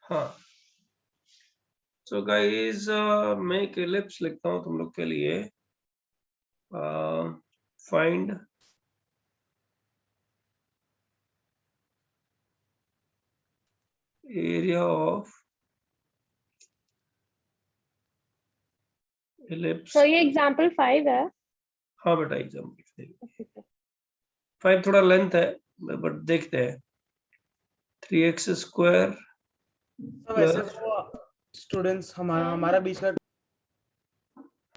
हाँ, so guys मैं एक एलिप्स लिखता हूँ तुम लोग के लिए. Find area of ellipse. तो ये एग्जांपल 5 है. हाँ बेटा, एग्जाम्पल 5 थोड़ा लेंथ है बट देखते हैं. 3x स्क्वायर तो वैसे वो स्टूडेंट्स हमारा बीच का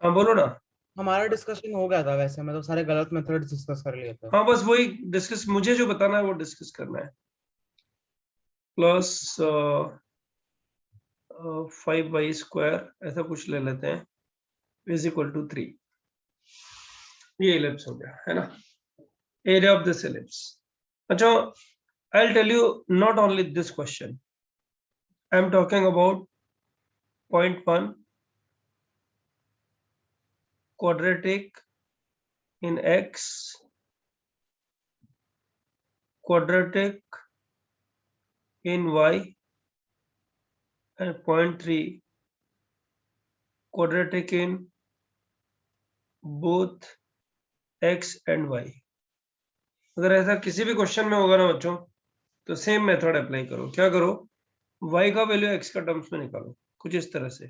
हाँ बोलो ना. हमारा डिस्कशन हो गया था. वैसे मैं तो सारे गलत मेथड्स डिस्कस कर लिए थे. हाँ बस वही डिस्कस, मुझे जो बताना है वो डिस्कस करना है. प्लस 5y स्क्वायर ऐसा कुछ ले लेते हैं इज इक्वल टू 3. ये एलिप्स हो गया है ना, एरिया ऑफ दिस एलिप्स. अच्छा, I'll tell you not only this question. I'm talking about point 1, quadratic in x, quadratic in y, and point 3, quadratic in both x and y. अगर ऐसा किसी भी क्वेश्चन में होगा ना बच्चों, तो सेम मेथड अप्लाई करो. क्या करो, y का वैल्यू x का टर्म्स में निकालो कुछ इस तरह से.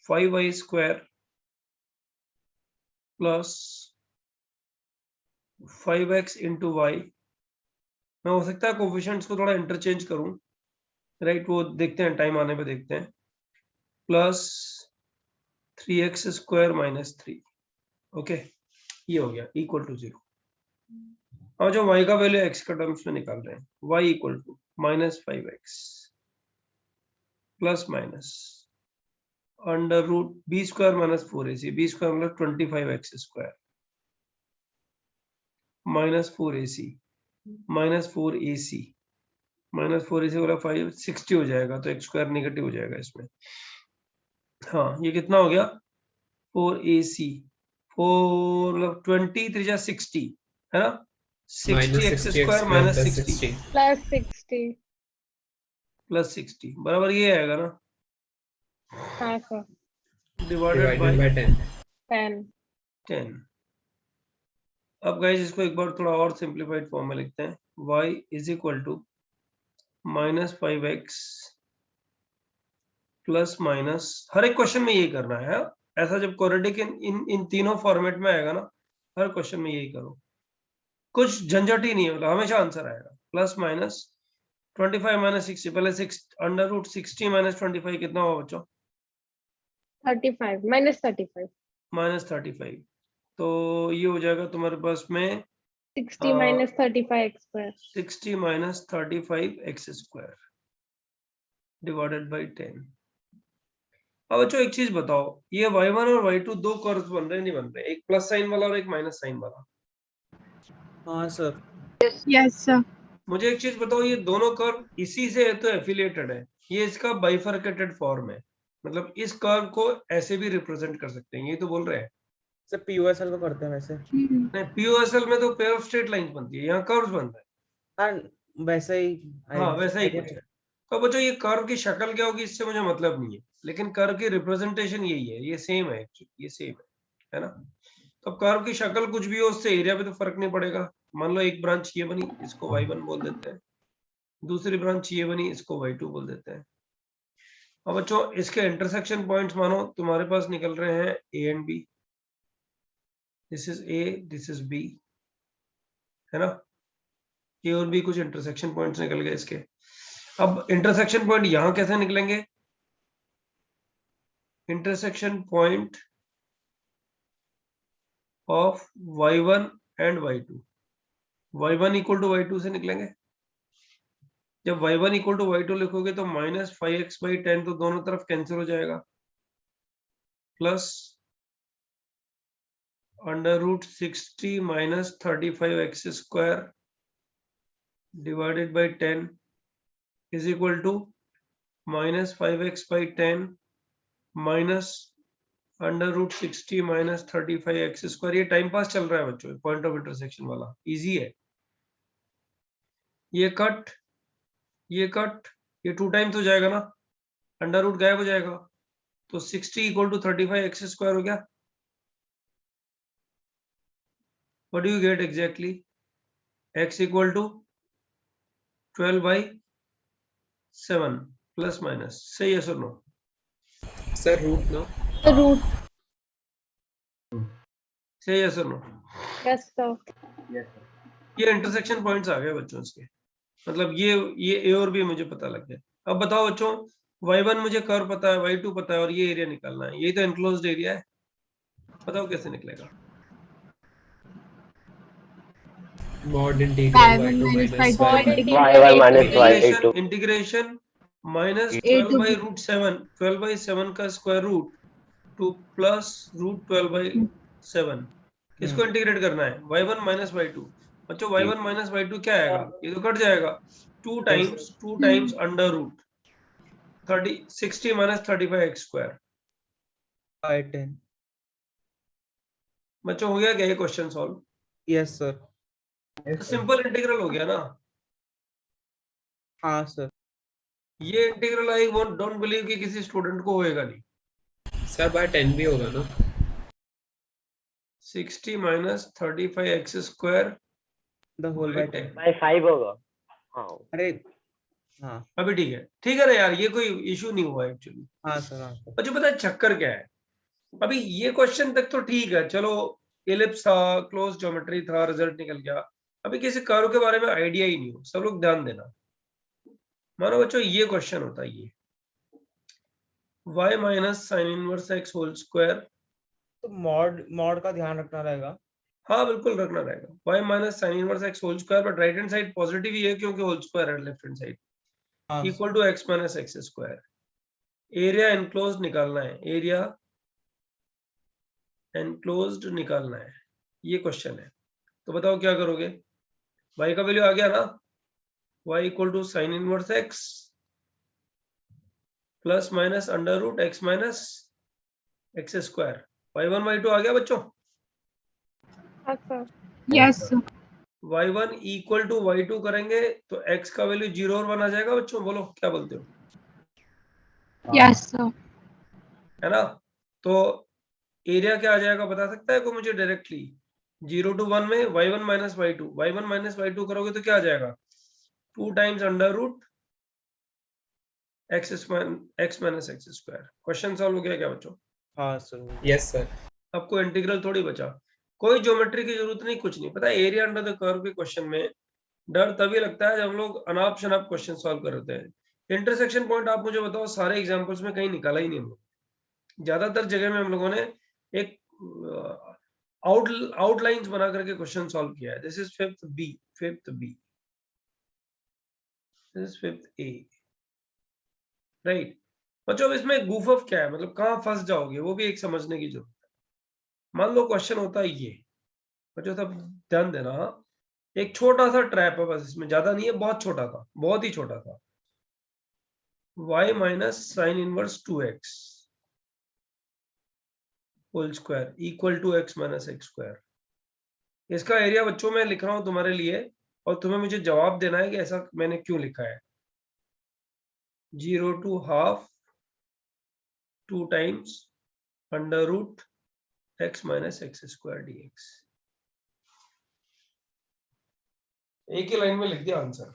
5y square plus 5x into Y. मैं हो सकता है कोफिशिएंट्स को थोड़ा इंटरचेंज करूं, राइट, वो देखते हैं टाइम आने पे देखते हैं. Plus 3x square minus 3. Okay, ये हो गया इक्वल टू 0. और जो y का वैल्यू x का टर्म्स में निकाल रहे हैं, y equal to minus 5x plus minus under root b square minus 4ac. b square मतलब 25x square minus 4ac minus 4ac minus 4ac वाला 560 हो जाएगा, तो x स्क्वायर नेगेटिव हो जाएगा इसमें. हाँ, ये कितना हो गया 4ac 4 मतलब 20 3 60 है ना. 60x square minus 60 plus 60. Plus 60 बराबर ये आएगा ना, हाँ सर. Divided by 10. 10. अब गाइस इसको एक बार थोड़ा और सिंप्लीफाइड फॉर्म में लिखते हैं. y is equal to minus 5x plus minus, हर एक क्वेश्चन में यही करना है. ऐसा जब क्वाड्रेटिक इन तीनों फॉर्मेट में आएगा ना, हर क्वेश्चन में यही करो, कुछ झंझट ही नहीं है, मतलब हमेशा आंसर आएगा. प्लस माइनस 25 माइनस 60, पहले 6 अंडर रूट 60 माइनस 25 कितना हुआ बच्चों, 35 माइनस 35. माइनस 35. तो ये हो जाएगा तुम्हारे पास में 60 minus 35 x square. 60 minus 35 x square divided by 10. अब बच्चों एक चीज बताओ, ये y1 और y2 दो कर्व्स बन रहे हैं नहीं बन रहे, एक प्लस साइन वाला और एक माइनस साइन वाला. हाँ सर. Yes sir. मुझे एक चीज बताओ, ये दोनों कर्व इसी से तो एफिलिएटेड है, ये इसका बाइफरकेटेड फॉर्म है, मतलब इस कर्व को ऐसे भी रिप्रेजेंट कर सकते हैं, ये तो बोल रहे हैं. सर पीओएसएल को करते हैं वैसे. नहीं, पीओएसएल में तो पेयर ऑफ स्ट्रेट लाइंस बनती है, यहाँ कर्व्स बन रहे हैं. हाँ वैसे ही. हाँ वैसा ही कुछ है. तो बच्चों ये कर्व की शक्ल क्या होगी इससे मुझे मतलब नहीं है, लेकिन कर्व की रिप्रेजेंटेशन यही है, ये सेम है एक्चुअली, ये सेम है ना. तो कर्व की शक्ल कुछ भी हो, उससे एरिया पे तो फर्क नहीं पड़ेगा. मान लो एक ब्रांच ये बनी, इसको y1 बोल देते हैं, दूसरी ब्रांच ये बनी, इसको y2 बोल देते हैं. अब बच्चों इसके इंटरसेक्शन पॉइंट्स मानो तुम्हारे पास निकल रहे हैं a and b. This is a, this is b, है ना. a और b कुछ इंटरसेक्शन पॉइंट्स निकल गए इसके. अब इंटरसेक्शन पॉइंट यहां कैसे निकलेंगे, intersection point of y1 and y2, y1 equal to y2 से निकलेंगे. जब y1 इक्वल टू y2 लिखोगे तो माइनस 5x बाई 10 तो दोनों तरफ कैंसिल हो जाएगा, plus under root 60 minus 35x square divided by 10 is equal to minus 5x by 10 minus under root 60 minus 35x square. ये टाइम पास चल रहा है बच्चों, पॉइंट ऑफ इंटरसेक्शन वाला इजी है. ये कट, ये कट, ये 2 टाइम्स हो जाएगा ना, अंडर रूट गायब हो जाएगा, तो 60 इक्वल टू 35 एक्स स्क्वायर हो गया। What do you get exactly? x equal to 12/7 plus minus, सही है सर? नो सर रूट ना The root. सही है सर? No Yes, sir. ये इंटरसेक्शन पॉइंट्स आ गए बच्चों इसके, मतलब ये ए और बी मुझे पता लग गया। अब बताओ बच्चों, y1 मुझे कर्व पता है, y2 पता है, और ये एरिया निकालना है, यही तो एनक्लोज्ड एरिया है। बताओ कैसे निकलेगा? Mod integral Y1 y2 minus minus y2 y1 minus y2 integration minus A to 12/√7, 12/7 का square root to plus root 12/7, किसको इंटीग्रेट करना है? y1 minus y2। बच्चों y1 माइनस y2 क्या आएगा? ये तो कट जाएगा, 2 times under root 60 minus 35 x square. by 10. बच्चों हो गया क्या ये question solve? Yes sir. Simple integral हो गया ना। हाँ सर। ये इंटीग्रल आई डोंट बिलीव कि किसी स्टूडेंट को होएगा नहीं। सर बाय 10 भी होगा ना? 60 minus 35 x square The whole by 10. by 5 होगा। हाँ अरे हाँ अभी ठीक है ना यार, ये कोई इशू नहीं हुआ एक्चुअली। हाँ सर हाँ सर। बच्चों पता है चक्कर क्या है? अभी ये क्वेश्चन तक तो ठीक है, चलो एलिप्स था, क्लोज ज्योमेट्री था, रिजल्ट निकल गया। अभी किसी कर्व के बारे में आइडिया ही नहीं हो, सब लोग ध्यान देना। मानो बच्चों ये क्वेश्चन होता है, ये y minus sine inverse x whole square. तो मॉड का ध्यान रखना रहेगा। हाँ बिल्कुल रखना रहेगा, y minus sine inverse x whole square, but right hand side positive ही है क्योंकि होल स्क्वायर है लेफ्ट हैंड साइड, हाँ equal to x minus x square. Area enclosed निकालना है, एरिया एनक्लोज्ड निकालना है, ये क्वेश्चन है। तो बताओ क्या करोगे? y का वैल्यू आ गया ना, y equal to sine inverse x plus minus under root x minus x square. y1 y2 आ गया बच्चों? Yes, sir. Yes, sir. y1 equal to y2 करेंगे तो x का वैल्यू 0 और 1 आ जाएगा बच्चों, बोलो क्या बोलते हो? Yes, sir. है ना? तो एरिया क्या आ जाएगा बता सकता है कोई मुझे डायरेक्टली? 0 to 1 में y1 माइनस y2 करोगे तो क्या आ जाएगा? 2 times under root x minus x square. Question solve हो गया क्या बच्चों? हाँ सर। Yes sir. आपको इंटीग्रल थोड़ी बचा, कोई ज्योमेट्री की जरूरत नहीं, कुछ नहीं। पता है एरिया अंडर द कर्व के क्वेश्चन में डर तभी लगता है जब हम लोग अनाप शनाप क्वेश्चन सॉल्व कर रहे हैं। इंटरसेक्शन पॉइंट आप मुझे बताओ, सारे एग्जांपल्स में कहीं निकाला ही नहीं हम लोग। ज्यादातर जगह में हम लोगों ने एक आउटलाइंस बना करके क्वेश्चन सॉल्व किया है। This is fifth B, this is fifth A, right? बच्चों अब इसमें गूफ ऑफ क्या है, मतलब कहाँ फंस जाओगे वो भी एक समझने की जरूरत है। मान लो क्वेश्चन होता है ये, बच्चों सब ध्यान देना, एक छोटा सा ट्रैप है बस, इसमें ज्यादा नहीं है, बहुत छोटा था, बहुत ही छोटा था। y minus sine inverse 2x whole square equal to x minus x square. इसका एरिया बच्चों मैं लिख रहा हूं तुम्हारे लिए, और तुम्हें मुझे जवाब देना है कि ऐसा मैंने क्यों लिखा है। 0 to half 2 times under root x minus x square dx। एक ही लाइन में लिख दिया आंसर,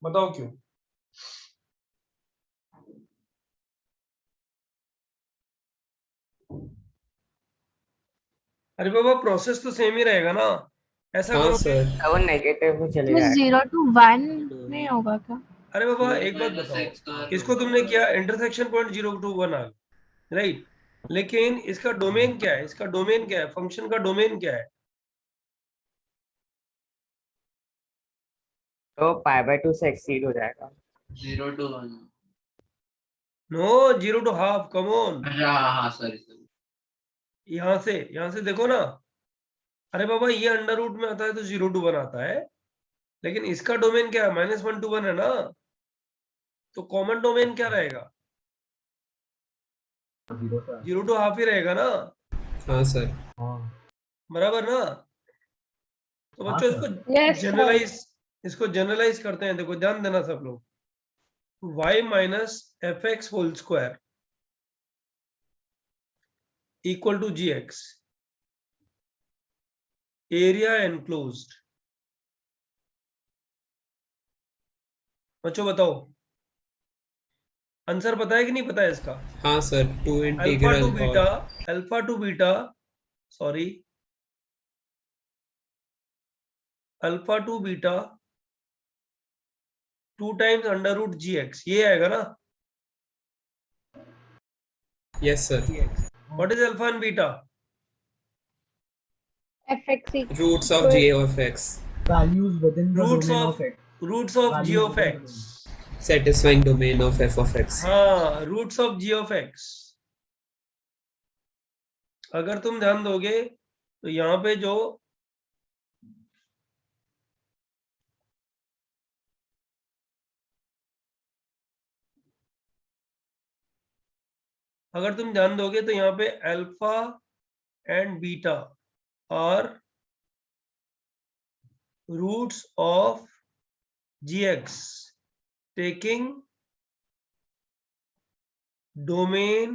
बताओ क्यों? अरे बाबा प्रोसेस तो सेम ही रहेगा ना, ऐसा हाँ करो। सर। वो नेगेटिव में तो चलेगा। 0 to 1 में होगा क्या? अरे बाबा एक बात बताओ, इसको तुमने किया इंटरसेक्शन पॉइंट 0 to 1 आ गया, राइट? लेकिन इसका डोमेन क्या है? इसका डोमेन क्या है? फंक्शन का डोमेन क्या है? तो π/2 से एक्सीड हो जाएगा। 0 to 1। No, 0 to half, come on. अच्छा हाँ सॉरी। यहां से देखो ना। अरे बाबा ये अंडर रूट में आता है तो 0 to 1 आता है, लेकिन इसका डोमेन क्या है? -1 to 1 है ना, तो कॉमन डोमेन क्या रहेगा? 0 to हाफ ही रहेगा ना, हाँ सर। बराबर ना? तो बच्चों Yes, sir. इसको जनरलाइज करते हैं। देखो ध्यान देना सब लोग, y minus fx whole square equal to gx, area enclosed। बच्चों बताओ आंसर पता है कि नहीं पता है इसका? हाँ sir, two alpha to integral beta, और alpha to beta, sorry, alpha to beta 2 times under root G x, ये आएगा ना? Yes sir, what is alpha and beta? fx equal roots of G of x values within the roots domain of of x. Roots of G Values of within the x. Satisfying domain of F of x. हाँ, roots of G of x. अगर तुम ध्यान दोगे तो यहाँ पे जो अगर तुम ध्यान दोगे तो यहाँ पे alpha and beta are roots of gx taking domain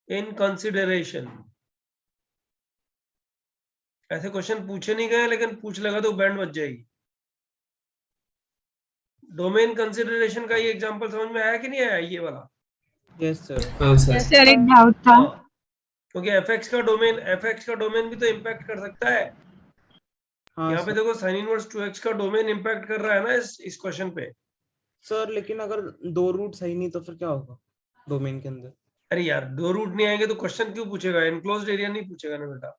in consideration। ऐसे क्वेश्चन पूछे नहीं गए लेकिन पूछ लगा तो बैंड बज जाएगी। डोमेन कंसिडरेशन का ये एग्जांपल समझ में आया कि नहीं आया ये वाला? Yes sir. हाँ सर, Yes, सर एक sir. डाउट था। हाँ, क्योंकि fx का डोमेन भी तो इम्पैक्ट कर सकता है। हाँ यहाँ पे सर. देखो sin इनवर्स 2x का डोमेन इम्पैक्ट कर रहा है ना इस क्वेश्चन पे। सर लेकिन अगर दो रूट सही नहीं तो फिर क्या होगा डोमेन के अंदर? अरे यार, दो रूट नहीं आएंगे तो क्वेश्चन क्यों पूछेगा? एनक्लोज्ड एरिया नहीं पूछेगा ना बेटा।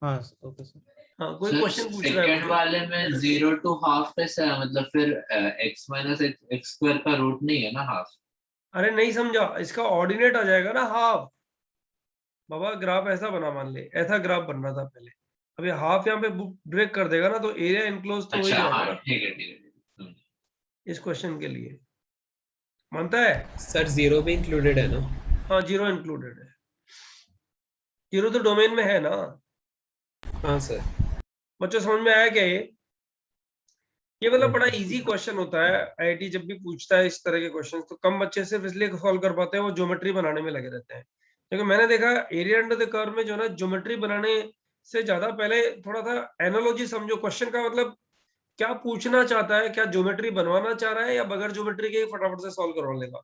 हाँ ओके सर. हाँ, कोई क्वेश्चन पूछ रहा है सेकंड मुझे। वाले में 0 to हाफ कैसे है? मतलब फिर x माइनस एक्स स्क्वायर का रूट नहीं है ना हाफ? अरे नहीं समझा, इसका ऑर्डिनेट आ जाएगा ना हाफ। बाबा ग्राफ ऐसा बना, मान ले ऐसा ग्राफ बन रहा था पहले, अभी हाफ यहाँ पे ब्रेक कर देगा ना तो एरिया इनक्लोज तो हो ही अच्छा जाएगा हाँ ना ठीक है ठीक है। इस क्वेश्चन के लिए। मानता है? सर जीरो भी इंक्लूडेड है ना? हाँ, जीरो इंक्लूडेड है। जीरो तो डोमेन में है ना। हाँ सर। बच्चों समझ में आया क्या ये मतलब बड़ा इजी क्वेश्चन होता है। आईआईटी जब भी पूछता है इस तरह के क्वेश्चन तो कम बच्चे सिर्फ इसलिए सॉल्व कर पाते हैं वो ज्योमेट्री बनाने में लगे रहते हैं। क्योंकि मैंने देखा एरिया अंडर द कर्व में जो ना ज्योमेट्री बनाने से ज्यादा पहले थोड़ा सा एनालॉजी समझो, क्वेश्चन का मतलब क्या पूछना चाहता है, क्या ज्योमेट्री बनवाना चाह रहा है या बगैर ज्योमेट्री के ही फटाफट से सॉल्व करवा लेगा।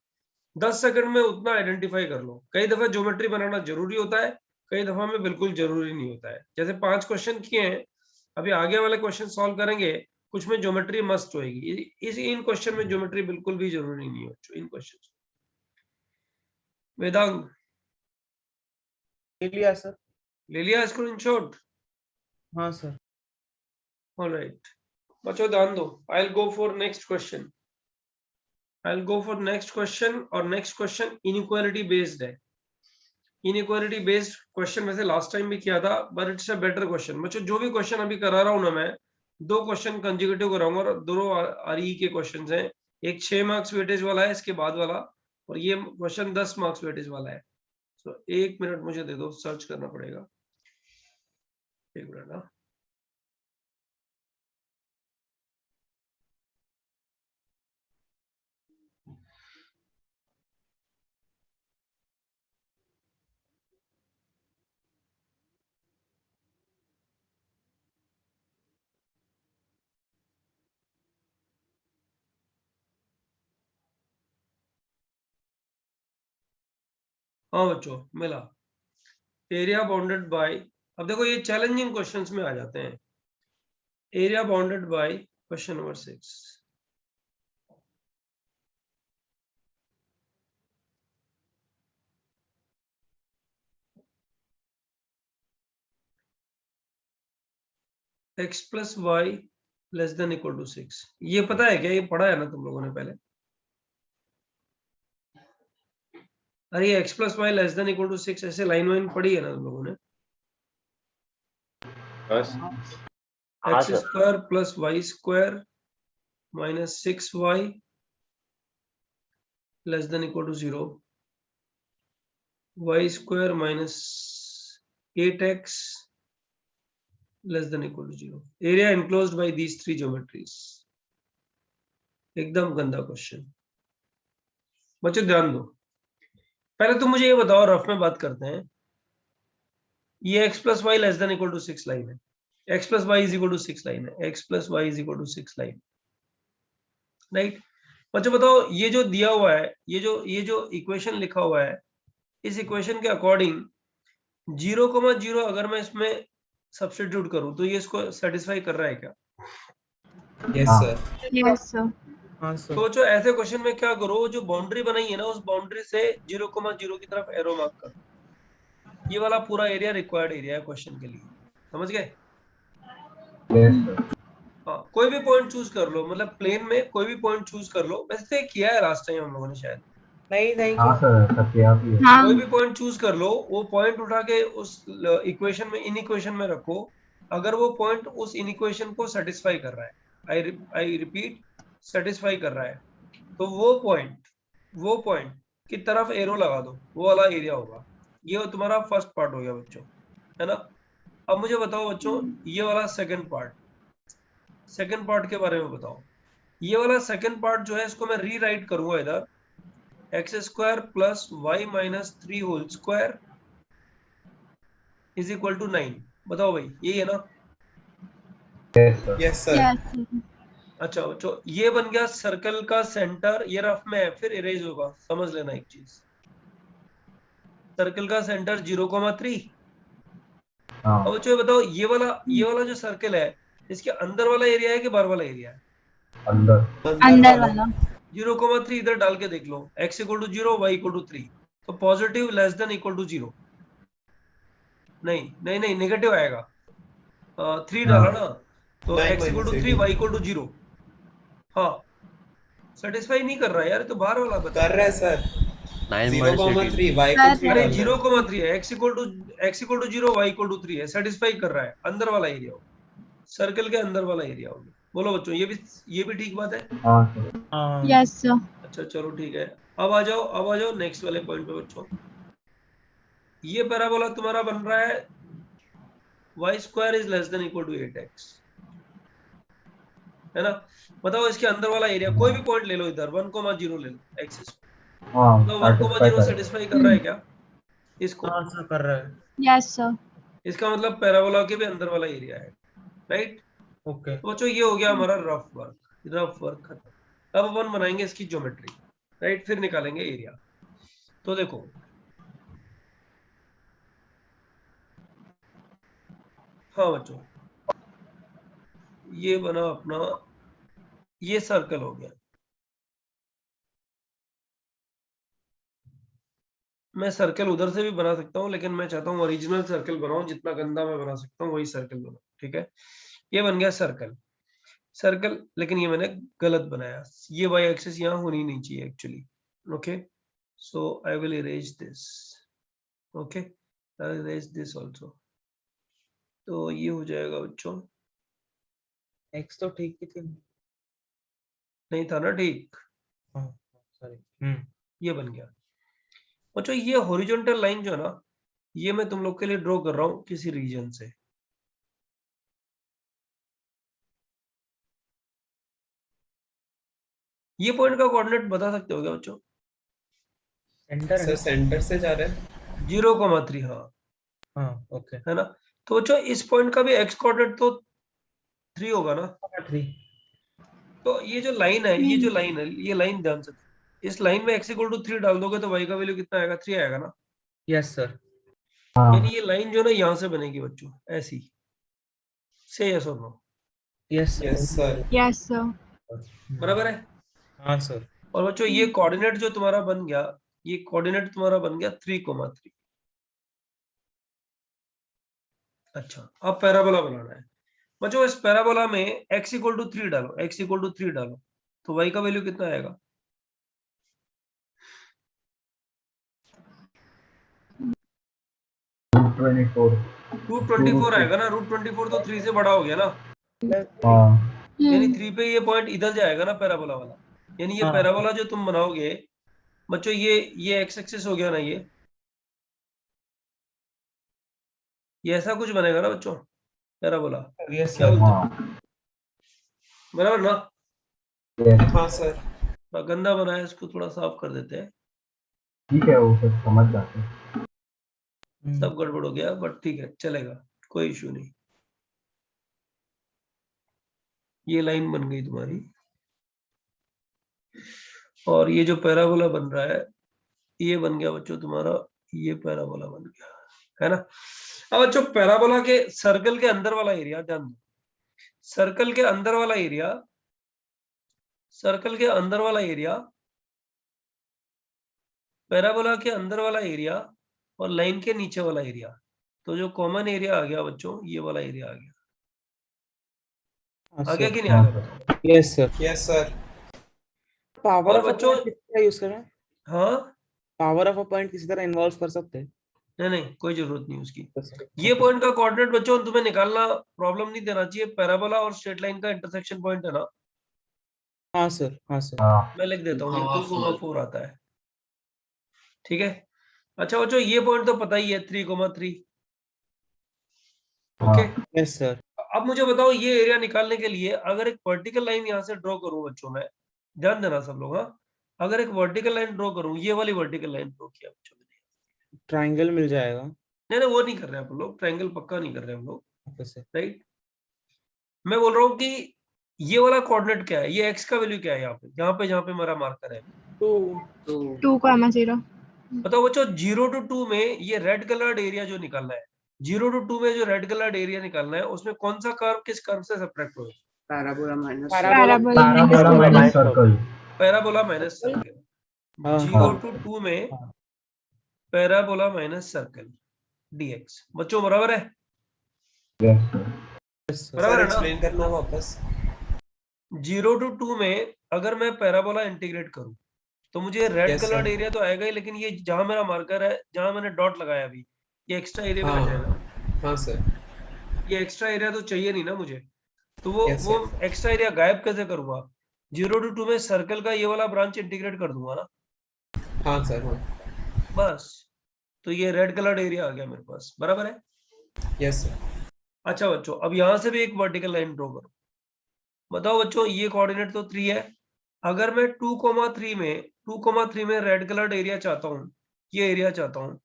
10 सेकंड में उतना आइडेंटिफाई कर लो। कई दफा ज्योमेट्री बनाना जरूरी होता है, कई दफा में बिल्कुल जरूरी नहीं होता है। जैसे 5 क्वेश्चन किए हैं, अभी आगे वाले क्वेश्चन सॉल्व करेंगे, कुछ में ज्योमेट्री मस्ट होगी। इन क्वेश्चन में ज्योमेट्री बिल्कुल भी जरूरी नहीं है इन क्वेश्चन। वेदांग ले लिया सर. ले लिया स्क्रीनशॉट? हाँ सर. ऑलराइट बच्चों ध्यान दो। I will go for next question. और नेक्स्ट क्वेश्चन इनइक्वालिटी बेस्ड है। इनइक्वालिटी बेस्ड क्वेश्चन वैसे लास्ट टाइम भी किया था but it's a better question. बच्चों जो भी क्वेश्चन अभी करा रहा हूं ना मैं, 2 क्वेश्चन कंसेक्यूटिव कराऊंगा और दोनों आरई के क्वेश्चंस हैं। एक 6 मार्क्स वेटेज वाला है इसके बाद वाला, और ये क्वेश्चन 10 मार्क्स वेटेज वाला है। तो 1 मिनट मुझे दे दो, सर्च करना पड़ेगा। 1 मिनट ना। हाँ बच्चों मिला। एरिया बाउंडेड बाय, अब देखो ये चैलेंजिंग क्वेश्चंस में आ जाते हैं। Area bounded by question number 6। x plus y less than equal to 6। ये पता है क्या? ये पढ़ा है ना तुम लोगों ने पहले? अरे ये x plus y less than equal to 6 ऐसे लाइन वाइन पढ़ी है ना तुम लोगों ने? हाँ x sir. Square plus y square minus 6y less than equal to 0, y square minus 8x less than equal to 0. Area enclosed by these 3 geometries. एकदम गंदा क्वेश्चन। बच्चों ध्यान दो, पहले तुम मुझे ये बताओ, रफ में बात करते हैं। ये x plus y less than equal to 6 line है, x plus y is equal to 6 line है, x plus y is equal to 6 line, right. बच्चों बताओ, ये जो दिया हुआ है, ये जो इक्वेशन लिखा हुआ है, इस इक्वेशन के अकॉर्डिंग 0,0 अगर मैं इसमें सब्स्टिट्यूट करूं तो ये इसको सेटिस्फाई कर रहा है क्या? Yes, sir. Yes, sir. हाँ सर। तो जो ऐसे क्वेश्चन में क्या करो, जो बाउंड्री बनाई है ना, उस बाउंड्री से 0,0 की तरफ एरो मार्क करो। ये वाला पूरा एरिया रिक्वायर्ड एरिया है क्वेश्चन के लिए, समझ गए? हाँ, कोई भी पॉइंट चूज कर लो, मतलब प्लेन में कोई भी पॉइंट चूज कर लो। वैसे किया है लास्ट टाइम हम लोगों ने शायद। नहीं हाँ सर, ऐसा किया भी है। हाँ कोई भी पॉइंट चूज कर लो, वो पॉइंट उठा के उस इक्वेशन में, इन इक्वेशन में रखो। अगर वो पॉइंट उस इन इक्वेशन को सेटिस्फाई कर रहा है, आई रिपीट, सेटिस्फाई कर रहा है, तो वो पॉइंट की तरफ एरो लगा दो, वो वाला एरिया होगा। ये तुम्हारा फर्स्ट पार्ट हो गया बच्चों, है ना। अब मुझे बताओ बच्चों, ये वाला सेकंड पार्ट के बारे में बताओ। ये वाला सेकंड पार्ट जो है, इसको मैं रीराइट करूंगा इधर, x square plus y minus 3 whole square is equal to 9। बताओ भाई, यही है ना? Yes, sir. yes, sir. अच्छा बच्चों, ये बन गया सर्कल का सेंटर। ये रफ में है, फिर इरेज होगा, समझ लेना एक चीज। सर्कल का सेंटर 0,3। हाँ, अब बच्चों बताओ, ये वाला जो सर्कल है, इसके अंदर वाला एरिया है कि बाहर वाला एरिया है? अंदर। अंदर वाला 0,3 इधर डाल के देख लो, x equal to 0, y equal to 3, तो positive less than equal to 0, नहीं नेगेटिव आएगा। 3 डाला ना, तो Nine x equal to minus 3, y equal to 0। हाँ, सेटिस्फाई नहीं कर रहा है यार, तो बाहर वाला बता। कर रहा है सर। 0,3 y को 3 अरे डाल 0,3 है, x equal to 0, y equal to 3 है, सेटिस्फाई कर रहा है। अंदर वाला एरिया हो, सर्कल के अंदर वाला एरिया हो। बोलो बच्चों, ये भी ठीक बात है? हाँ सर। हाँ yes, sir. अच्छा चलो ठीक है। अब आ जाओ नेक्स्ट वाले पॉइंट पे बच्चों। ये पैराबोला तुम्हारा बन रहा है y square is less than equal to 8x, है ना। बताओ, इसके अंदर वाला एरिया कोई भी पॉइंट ले लो, इधर 1,0 ले लो, x हाँ, तो satisfy 1,0 करेगा। सेटिस्फाई कर रहा है क्या इसको? हाँ सर कर रहा है। Yes, sir. इसका मतलब पैराबोला के भी अंदर वाला एरिया है, राइट। ओके। तो बच्चों ये हो गया हमारा रफ वर्क खत्म। अब अपन बनाएंगे इसकी ज्योमेट्री, राइट, फिर निकालेंगे एरिया। तो देखो, हाँ बच्चों, ये बना अपना, ये सर्कल हो गया। मैं सर्कल उधर से भी बना सकता हूँ, लेकिन मैं चाहता हूँ ओरिजिनल सर्कल बनाऊं, जितना गंदा मैं बना सकता हूँ वही सर्कल बनाऊं, ठीक है। ये बन गया सर्कल, लेकिन ये मैंने गलत बनाया। ये वाई एक्सिस यहाँ होनी नहीं चाहिए actually. Okay, so I will erase this. Okay, I will erase this also. तो ये हो जाएगा बच्चों, एक्स तो ठीक ही थी। नहीं था ना ठीक? हाँ सॉरी। ये बन गया बच्चों। ये हॉरिजॉन्टल लाइन जो है ना, ये मैं तुम लोग के लिए ड्रॉ कर रहा हूँ किसी रीजन से। ये पॉइंट का कोऑर्डिनेट बता सकते हो क्या बच्चों? सेंटर सर सेंटर से जा रहा है। 0,3, हाँ हाँ ओके। है ना। तो बच्चों इस पॉइंट का भी एक्स कोऑर्डिनेट तो 3 होगा ना। 3। तो ये जो लाइन है, ये लाइन ध्यान से, इस लाइन में x इक्वल टू 3 डाल दोगे तो y का वैल्यू कितना आएगा? 3 आएगा ना। Yes sir. हाँ, यानी ये लाइन जो है ना, यहाँ से बनेगी बच्चों, ऐसी। से यस और no? Yes Yes, sir. Yes, sir. बराबर है। हाँ सर। और बच्चों ये कोऑर्डिनेट जो तुम्हारा बन गया, ये कोऑर्डिनेट तुम्हारा बन गया 3,3। अच्छा, अब पैराबोला बनाना है बच्चों। इस पैराबोला में x इक्वल टू 3 डालो, x इक्वल टू 3 डालो, तो y का वैल्यू कितना आएगा? √24 आएगा ना। √24 तो 3 से बड़ा हो गया ना। हाँ, यानी 3 पे ये पॉइंट इधर जाएगा ना, पैराबोला वाला। यानी ये हाँ। पैराबोला जो तुम बनाओगे बच्चों, ये एक्स एक्सिस हो गया ना, ये ऐसा कुछ बनेगा ना बच्चों, पैराबोला। यस क्या सर। बोलते हो? हाँ, बराबर ना। yes, हाँ सर। थोड़ा गंदा बना है, इसको थोड़ा साफ कर देते हैं। ठीक है, वो सब समझ जाते हैं। सब गड़बड़ हो गया, बट ठीक है, चलेगा, कोई इशू नहीं। ये लाइन बन गई तुम्हारी, और ये जो पैराबोला बन रहा है ये बन गया बच्चों तुम्हारा, ये पैराबोला बन गया, है ना। अब बच्चों पैराबोला के सर्कल के अंदर वाला एरिया ध्यान दो, सर्कल के अंदर वाला एरिया, सर्कल के अंदर वाला एरिया, पैराबोला के अंदर वाला एरिया और लाइन के नीचे वाला एरिया, तो जो कॉमन एरिया आ गया बच्चों, ये वाला एरिया आ गया। आ गया कि नहीं आ गया बताओ? Yes sir. Yes sir. Power और ऑफ अ बच्चों- पॉइंट किस तरह यूज करें? हाँ, पावर ऑफ अ पॉइंट किसी तरह इन्वॉल्व कर सकते हैं? नहीं कोई जरूरत नहीं उसकी। ये पॉइंट का कोऑर्डिनेट बच्चों तुम्हें निकालना प्रॉब्लम नहीं देना चाहिए, पैराबोला और स्ट्रेट लाइन का इंटरसेक्शन पॉइंट है ना। हाँ सर, हाँ सर। हाँ, मैं लिख देता हूँ, 2,4 2,4 आता है, ठीक है। अच्छा बच्चों ये पॉइंट तो पता ही है, 3,3। Okay, yes sir. अब मुझे बताओ ये एरिया निकालने के लिए अगर एक वर्टिकल लाइन यहाँ से ड्रॉ करूं बच्चों, मैं ध्यान देना सब लोग, हाँ, अगर एक वर्टिकल लाइन ड्रॉ करूं, ये वाली वर्टिकल लाइन ड्रॉ किया बच्चों मैंने, ट्राइंगल मिल जाएगा। नहीं वो नहीं कर रहे हम लोग, ट्रायंगल पक्का नहीं कर रहे हम लोग, ओके सर। राइट। मैं बोल रहा हूँ कि ये वाला कोऑर्डिनेट क्या है, ये एक्स का वैल्यू क्या है यहाँ पे जहाँ पे मेरा मार्कर है। 2,0 बताओ बच्चों 0 to 2 में ये रेड कलर्ड एरिया जो निकालना है, 0 to 2 में जो रेड कलर्ड एरिया निकालना है, उसमें कौन सा कर्व किस कर्व से सब्ट्रैक्ट होगा? Parabola minus parabola parabola minus circle. Parabola minus circle. हाँ, 0 हाँ। to 2 में पैराबोला माइनस सर्कल dx, बच्चों बराबर है? Yes sir. Yes sir. बराबर सर है ना? एक्सप्लेन करना वापस। 0 to 2 में अगर मैं पैराबोला इंटीग्रेट करूं तो मुझे red Yes, coloured sir. Area तो आएगा ही, लेकिन ये जहां मेरा मार्कर है, जहां मैंने डॉट लगाया अभी, ये एक्स्ट्रा एरिया में हाँ। लग जाएगा। हाँ सर। ये एक्स्ट्रा एरिया तो चाहिए नहीं ना मुझे, तो वो Yes, वो एक्स्ट्रा एरिया गायब कैसे करूंगा? 0 to 2 में सर्कल का ये वाला ब्रांच इंटीग्रेट कर दूंगा ना, हाँ सर। हाँ। बस। तो ये रेड कलर्ड एरिया आ गया मेरे पास, बराबर है? Yes sir. अच्छा बच्चों अब यहां से भी एक वर्टिकल लाइन ड्रॉ करो। बताओ बच्चों ये कोऑर्डिनेट तो 3 है, अगर मैं 2,3 में रेड कलर्ड एरिया चाहता हूँ, ये एरिया चाहता हूँ,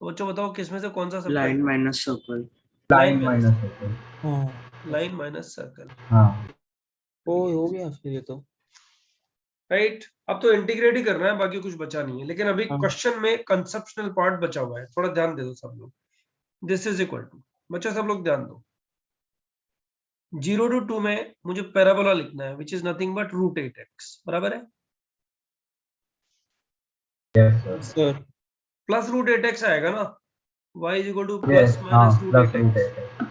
तो बच्चों बताओ किसमें से कौन सा line subtract? Minus circle. Line minus circle. हाँ। लाइन माइनस सर्कल, हाँ, ओ हो गया फिर ये तो। राइट। अब तो इंटीग्रेट ही करना है, बाकी कुछ बचा नहीं है, लेकिन अभी हाँ। क्वेश्चन में कंसेप्शनल पार्ट बचा हुआ है, थोड़ा ध्यान दे दो सब लोग। दिस इज इक्वल टू, बच्चों सब लोग ध्यान दो, 0 to 2 में मुझे पैराबोला लिखना है which is nothing but √8x, बराबर है? Yes sir. Sir. Plus √8x आएगा ना, y is equal to yes, plus हाँ, माइनस प्लस √8x,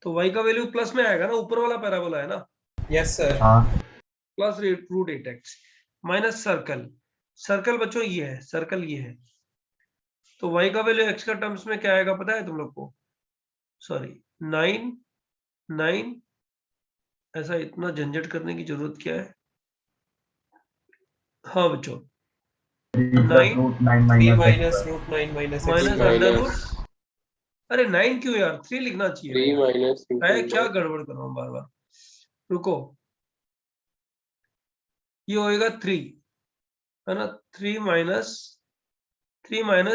तो y का वैल्यू प्लस में आएगा ना, ऊपर वाला पैराबोला है ना, यस सर। हाँ, plus √8x minus circle, circle बच्चों ये है, सर्कल ये है, तो y का वैल्यू x का टर्म्स में क्या आएगा पता है तुम लोग को? सॉरी 9, ऐसा इतना झंझट करने की जरूरत क्या है? हाँ बच्चों 3 9 √9 3 minus -√9 minus -x²। Under root, अरे 9 क्यों यार, 3 लिखना चाहिए। मैं क्या गड़बड़ कर रहा हूँ बार बार, रुको, ये होएगा 3 है ना, 3 minus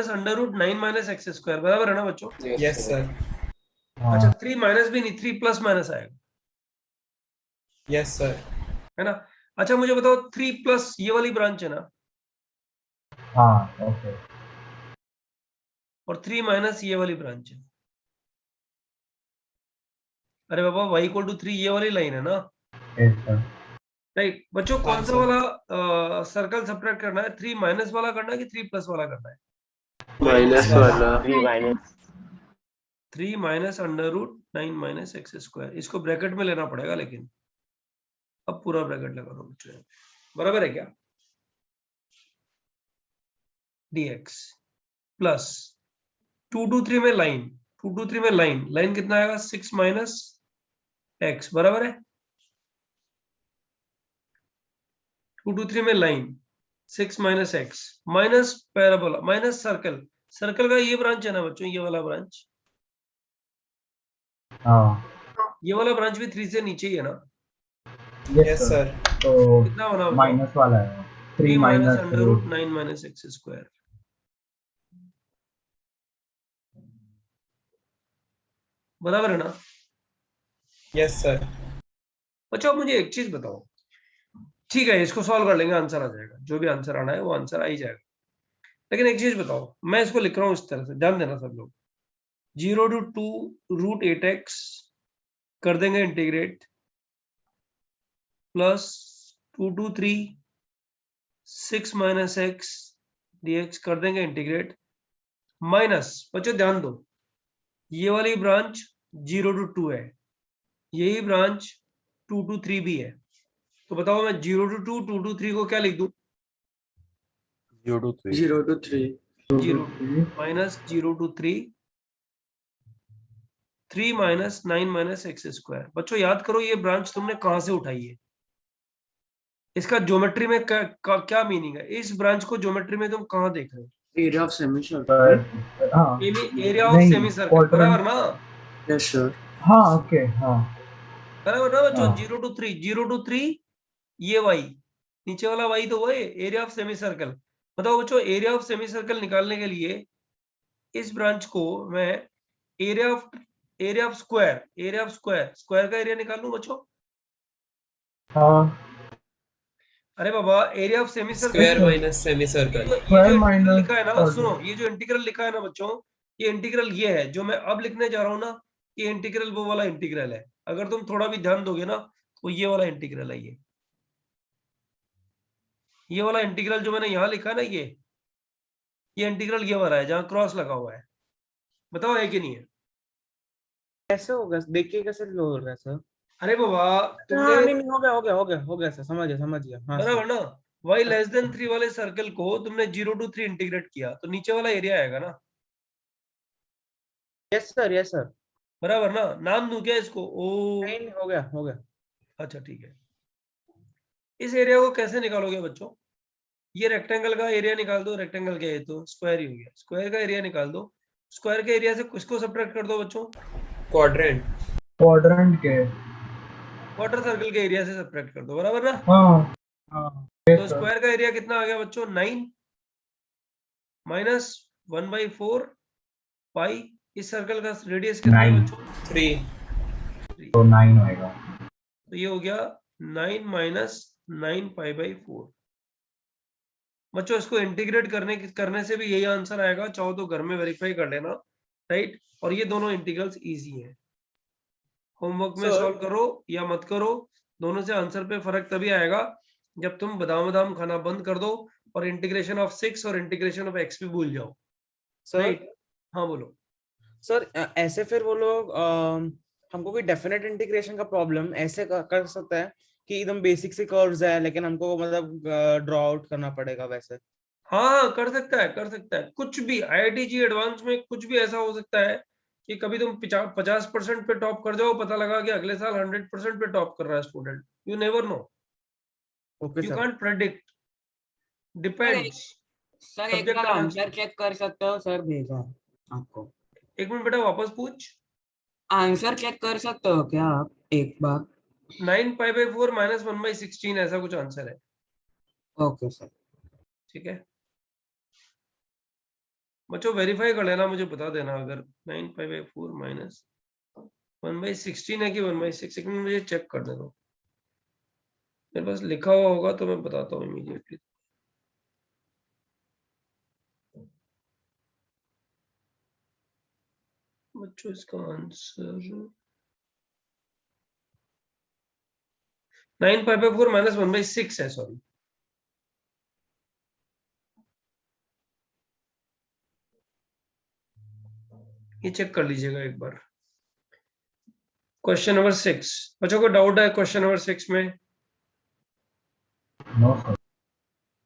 under root 9 minus x², बराबर है ना बच्चों? Yes sir. अच्छा 3 माइनस भी नहीं, 3 प्लस माइनस आएगा, यस सर। है ना। अच्छा मुझे बताओ 3 प्लस ये वाली ब्रांच है ना, हाँ, ओके। और 3 माइनस ये वाली ब्रांच है। अरे बाबा y इक्वल टू 3 ये वाली लाइन है ना, यस सर। राइट। बच्चों कौन सा sir. वाला सर्कल सब्ट्रैक्ट करना है, 3 माइनस वाला करना है कि 3 प्लस वाला करना है? माइनस वाला। 3 minus 3 minus under root 9 minus x², इसको ब्रैकेट में लेना पड़ेगा, लेकिन अब पूरा ब्रैकेट लगा दो बच्चों, बराबर है क्या? dx प्लस 2 to 3 में लाइन, 2 to 3 में लाइन कितना आएगा? 6 माइनस x, बराबर है? 2 to 3 में line 6 minus x minus parabola minus circle, circle का ये ब्रांच है ना बच्चों, ये वाला ब्रांच, हाँ, ये वाला ब्रांच भी 3 से नीचे ही है ना, यस सर। तो कितना बना बताओ? माइनस वाला है 3 3 minus minus under root 9 minus x square. बराबर है ना? Yes, sir. अच्छा मुझे एक चीज बताओ, ठीक है इसको सॉल्व कर लेंगे, आंसर आ जाएगा, जो भी आंसर आना है वो आंसर आ ही जाएगा। लेकिन एक चीज बताओ, मैं इसको लिख रहा हूँ इस तरह से, ध्यान देना सब लोग। 0 to 2 रूट 8x कर देंगे integrate, plus 2 to 3 6 minus x dx कर देंगे इंटीग्रेट, माइनस, बच्चों ध्यान दो, ये वाली ब्रांच 0 to 2 है, यही ब्रांच 2 to 3 भी है। तो बताओ मैं 0 to 2 2 to 3 को क्या लिख दूं? 0 to 3 0 minus 0 to 3 3 minus 9 minus x square. बच्चों याद करो ये ब्रांच तुमने कहां से उठाई है, इसका ज्योमेट्री में क्या मीनिंग है? इस ब्रांच को ज्योमेट्री में तुम कहां देख रहे हो? Area of semicircle. हाँ एरिया ऑफ नहीं, सेमी सर्कल, quadrant- बराबर ना? Yes sir. हाँ ओके हाँ बराबर ना बच्चों? हाँ। 0 to 3 0 to 3 ये y, नीचे वाला y तो वो है एरिया ऑफ सेमी सर्कल। बताओ बच्चों एरिया ऑफ सेमी सर्कल निकालने के लिए इस ब्रांच को मैं एरिया ऑफ स्क्वायर का एरिया निकाल लूं बच्चों? हाँ अरे बाबा area of semi circle Square minus semicircle. Square minus लिखा है ना, circle. सुनो ये जो इंटीग्रल लिखा है ना बच्चों, ये इंटीग्रल ये है जो मैं अब लिखने जा रहा हूँ ना, ये इंटीग्रल वो वाला इंटीग्रल है। अगर तुम थोड़ा भी ध्यान दोगे ना तो ये वाला इंटीग्रल है, ये वाला इंटीग्रल जो मैंने यहाँ लिखा है ना, ये इंटीग्रल ये वाला है जहाँ क्रॉस लगा हुआ है। बताओ है कि नहीं है? कैसे होगा, देखिए कैसे हो रहा है सर। अरे बाबा हाँ तुमने नहीं नहीं, हो गया सर, समझ गया हाँ बराबर सर। ना, y लेस देन 3 वाले सर्कल को तुमने 0 to 3 इंटीग्रेट किया तो नीचे वाला एरिया आएगा ना, यस सर। बराबर ना? नाम दूं क्या इसको? ओ नहीं नहीं, हो गया। अच्छा ठीक है। इस एरिया को कैसे निकालोगे बच्चों? ये रेक्टेंगल का एरिया निकाल दो, रेक्टेंगल का ये तो स्क्वायर ही हो गया, स्क्वायर का एरिया निकाल दो, स्क्वायर के एरिया से किसको सब्ट्रैक्ट कर दो बच्चों? Quadrant. क्वाड्रेंट के क्वार्टर सर्कल के एरिया से सब्ट्रैक्ट कर दो, बराबर ना? हाँ तो स्क्वायर का एरिया कितना आ गया बच्चों? 9 माइनस 1/4 पाई, इस सर्कल का रेडियस कितना है 9। बच्चों? 3. तो 9 होएगा। तो ये हो गया 9 माइनस 9 पाई/4। बच्चों इसको इंटीग्रेट करने से भी यही आंसर आएगा, चाहो तो घर में वेरीफाई कर लेना, राइट? और ये दोनों इंटीग्रल्स इजी हैं, होमवर्क में Sir. सॉल्व करो या मत करो, दोनों से आंसर पे फर्क तभी आएगा जब तुम बादाम खाना बंद कर दो और इंटीग्रेशन ऑफ 6 और इंटीग्रेशन ऑफ x भी भूल जाओ, सर राइट? हाँ बोलो। सर ऐसे फिर वो लोग हमको कोई डेफिनेट इंटीग्रेशन का प्रॉब्लम ऐसे कर सकता है कि एकदम बेसिक से कर्व्स है, लेकिन हमको मतलब ड्रॉ आउट करना पड़ेगा वैसे। हाँ कर सकता है कुछ भी। IIT एडवांस में कुछ भी ऐसा हो सकता है कि कभी तुम 50% पे टॉप कर जाओ, पता लगा कि अगले साल 100% पे टॉप कर रहा है student, you never know, okay you sir. Can't predict, depends. Sir एक बार आंसर चेक कर सकते हो? सर भेजा है आपको। एक मिनट बेटा वापस पूछ। आंसर चेक कर सकते हो क्या आप एक बार? 9 पाई/4 माइनस 1/16 ऐसा कुछ आंसर है। Okay sir. ठीक है बच्चों वेरीफाई कर लेना, मुझे बता देना अगर 9 पाई/4 माइनस 1/16 है कि 1/6, एक मिनट मुझे चेक कर दो, मेरे पास लिखा हुआ होगा तो मैं बताता हूँ इमीडिएटली। बच्चों इसका आंसर 9 पाई/4 माइनस 1/6 है, सॉरी। ये चेक कर लीजिएगा एक बार। क्वेश्चन नंबर 6, बच्चों को डाउट है क्वेश्चन नंबर 6 में? No sir.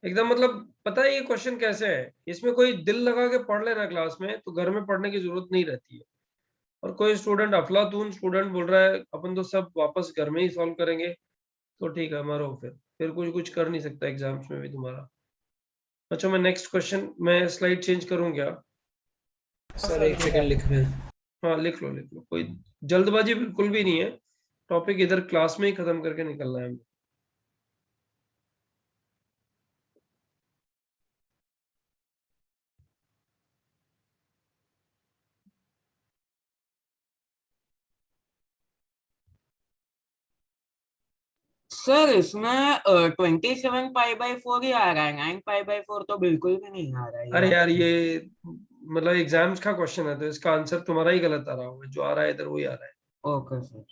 एकदम मतलब पता है ये क्वेश्चन कैसे है, इसमें कोई दिल लगा के पढ़ लेना क्लास में तो घर में पढ़ने की जरूरत नहीं रहती है। और कोई स्टूडेंट अफलातून स्टूडेंट बोल रहा है अपन तो सब वापस घर में ही सॉल्व करेंगे, तो ठीक है मारो, फिर कुछ कर नहीं सकता एग्जाम्स में भी तुम्हारा। अच्छा मैं नेक्स्ट क्वेश्चन, मैं स्लाइड चेंज करूँ क्या? सर एक सेकंड लिख रहे हैं। हाँ लिख लो, कोई जल्दबाजी बिल्कुल भी नहीं है, टॉपिक इधर क्लास में ही खत्म करके निकलना है। सर इसमें 27 पाई बाई 4 ही आ रहा है, 9 पाई बाई 4 तो बिल्कुल भी नहीं आ रहा है अरे यार ये मतलब एग्जाम्स का क्वेश्चन है तो इसका आंसर तुम्हारा ही गलत आ रहा होगा, जो आ रहा है इधर वही आ रहा है। Okay sir.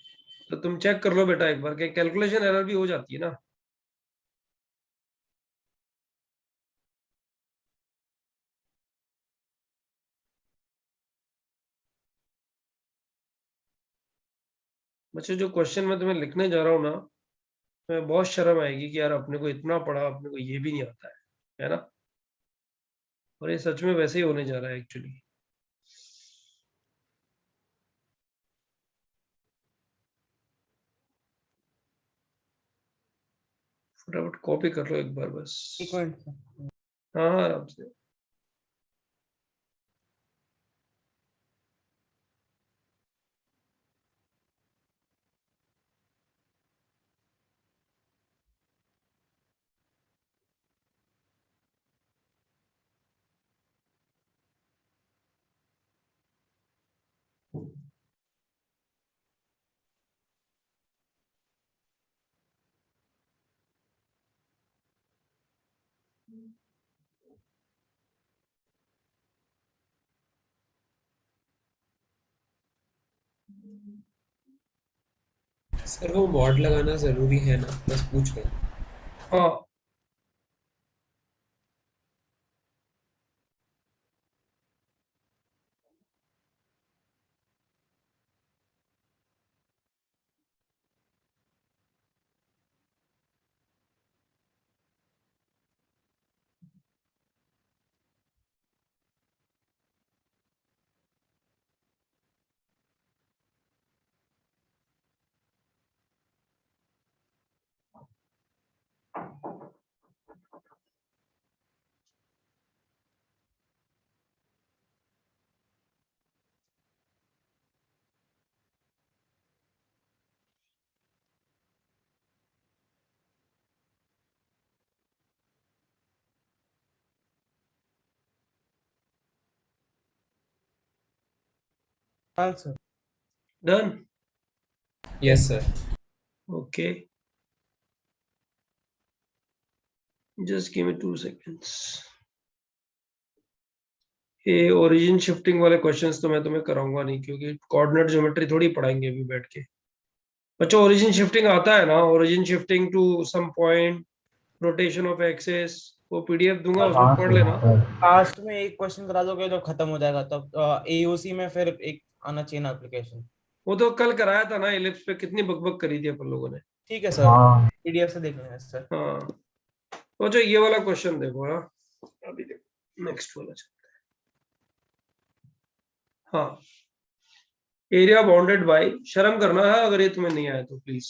तो तुम चेक कर लो बेटा एक बार, कि कैलकुलेशन एरर भी हो जाती है ना। बच्चे जो क्वेश्चन मैं तुम्हें लिखने जा रहा हूँ ना, मैं बहुत शर्म आएगी कि यार अपने को इतना पढ़ा, अपने को ये भी नहीं आता है ना। और ये सच में वैसे ही होने जा रहा है एक्चुअली। फटाफट कॉपी कर लो एक बार बस। एक मिनट सर। हाँ हाँ आराम से। सर वो मॉड लगाना जरूरी है ना, बस पूछ रहे हैं। हाँ हाँ sir. Done. Yes sir. Okay just give me 2 seconds। ये ओरिजिन शिफ्टिंग वाले क्वेश्चंस तो मैं तुम्हें कराऊंगा नहीं, क्योंकि कोऑर्डिनेट ज्योमेट्री थोड़ी पढ़ाएंगे अभी बैठ के। बच्चों ओरिजिन शिफ्टिंग आता है ना, origin shifting to some point, rotation of axes, वो पीडीएफ दूंगा उसमें पढ़ लेना। लास्ट में एक क्वेश्चन करा दोगे तो खत्म हो जाएगा, तब एओसी में फिर एक आना चाहिए ना एप्लीकेशन। वो तो कल कराया था ना इलिप्स पे, कितनी बकबक करी थी अपन लोगों ने। ठीक है सर, पीडीएफ से देख लेंगे सर। हाँ तो जो ये वाला क्वेश्चन देखो। हाँ अभी देखो नेक्स्ट वाला चलता है। हाँ एरिया बाउंडेड बाय, शर्म करना है अगर ये तुम्हें नहीं आया तो प्लीज।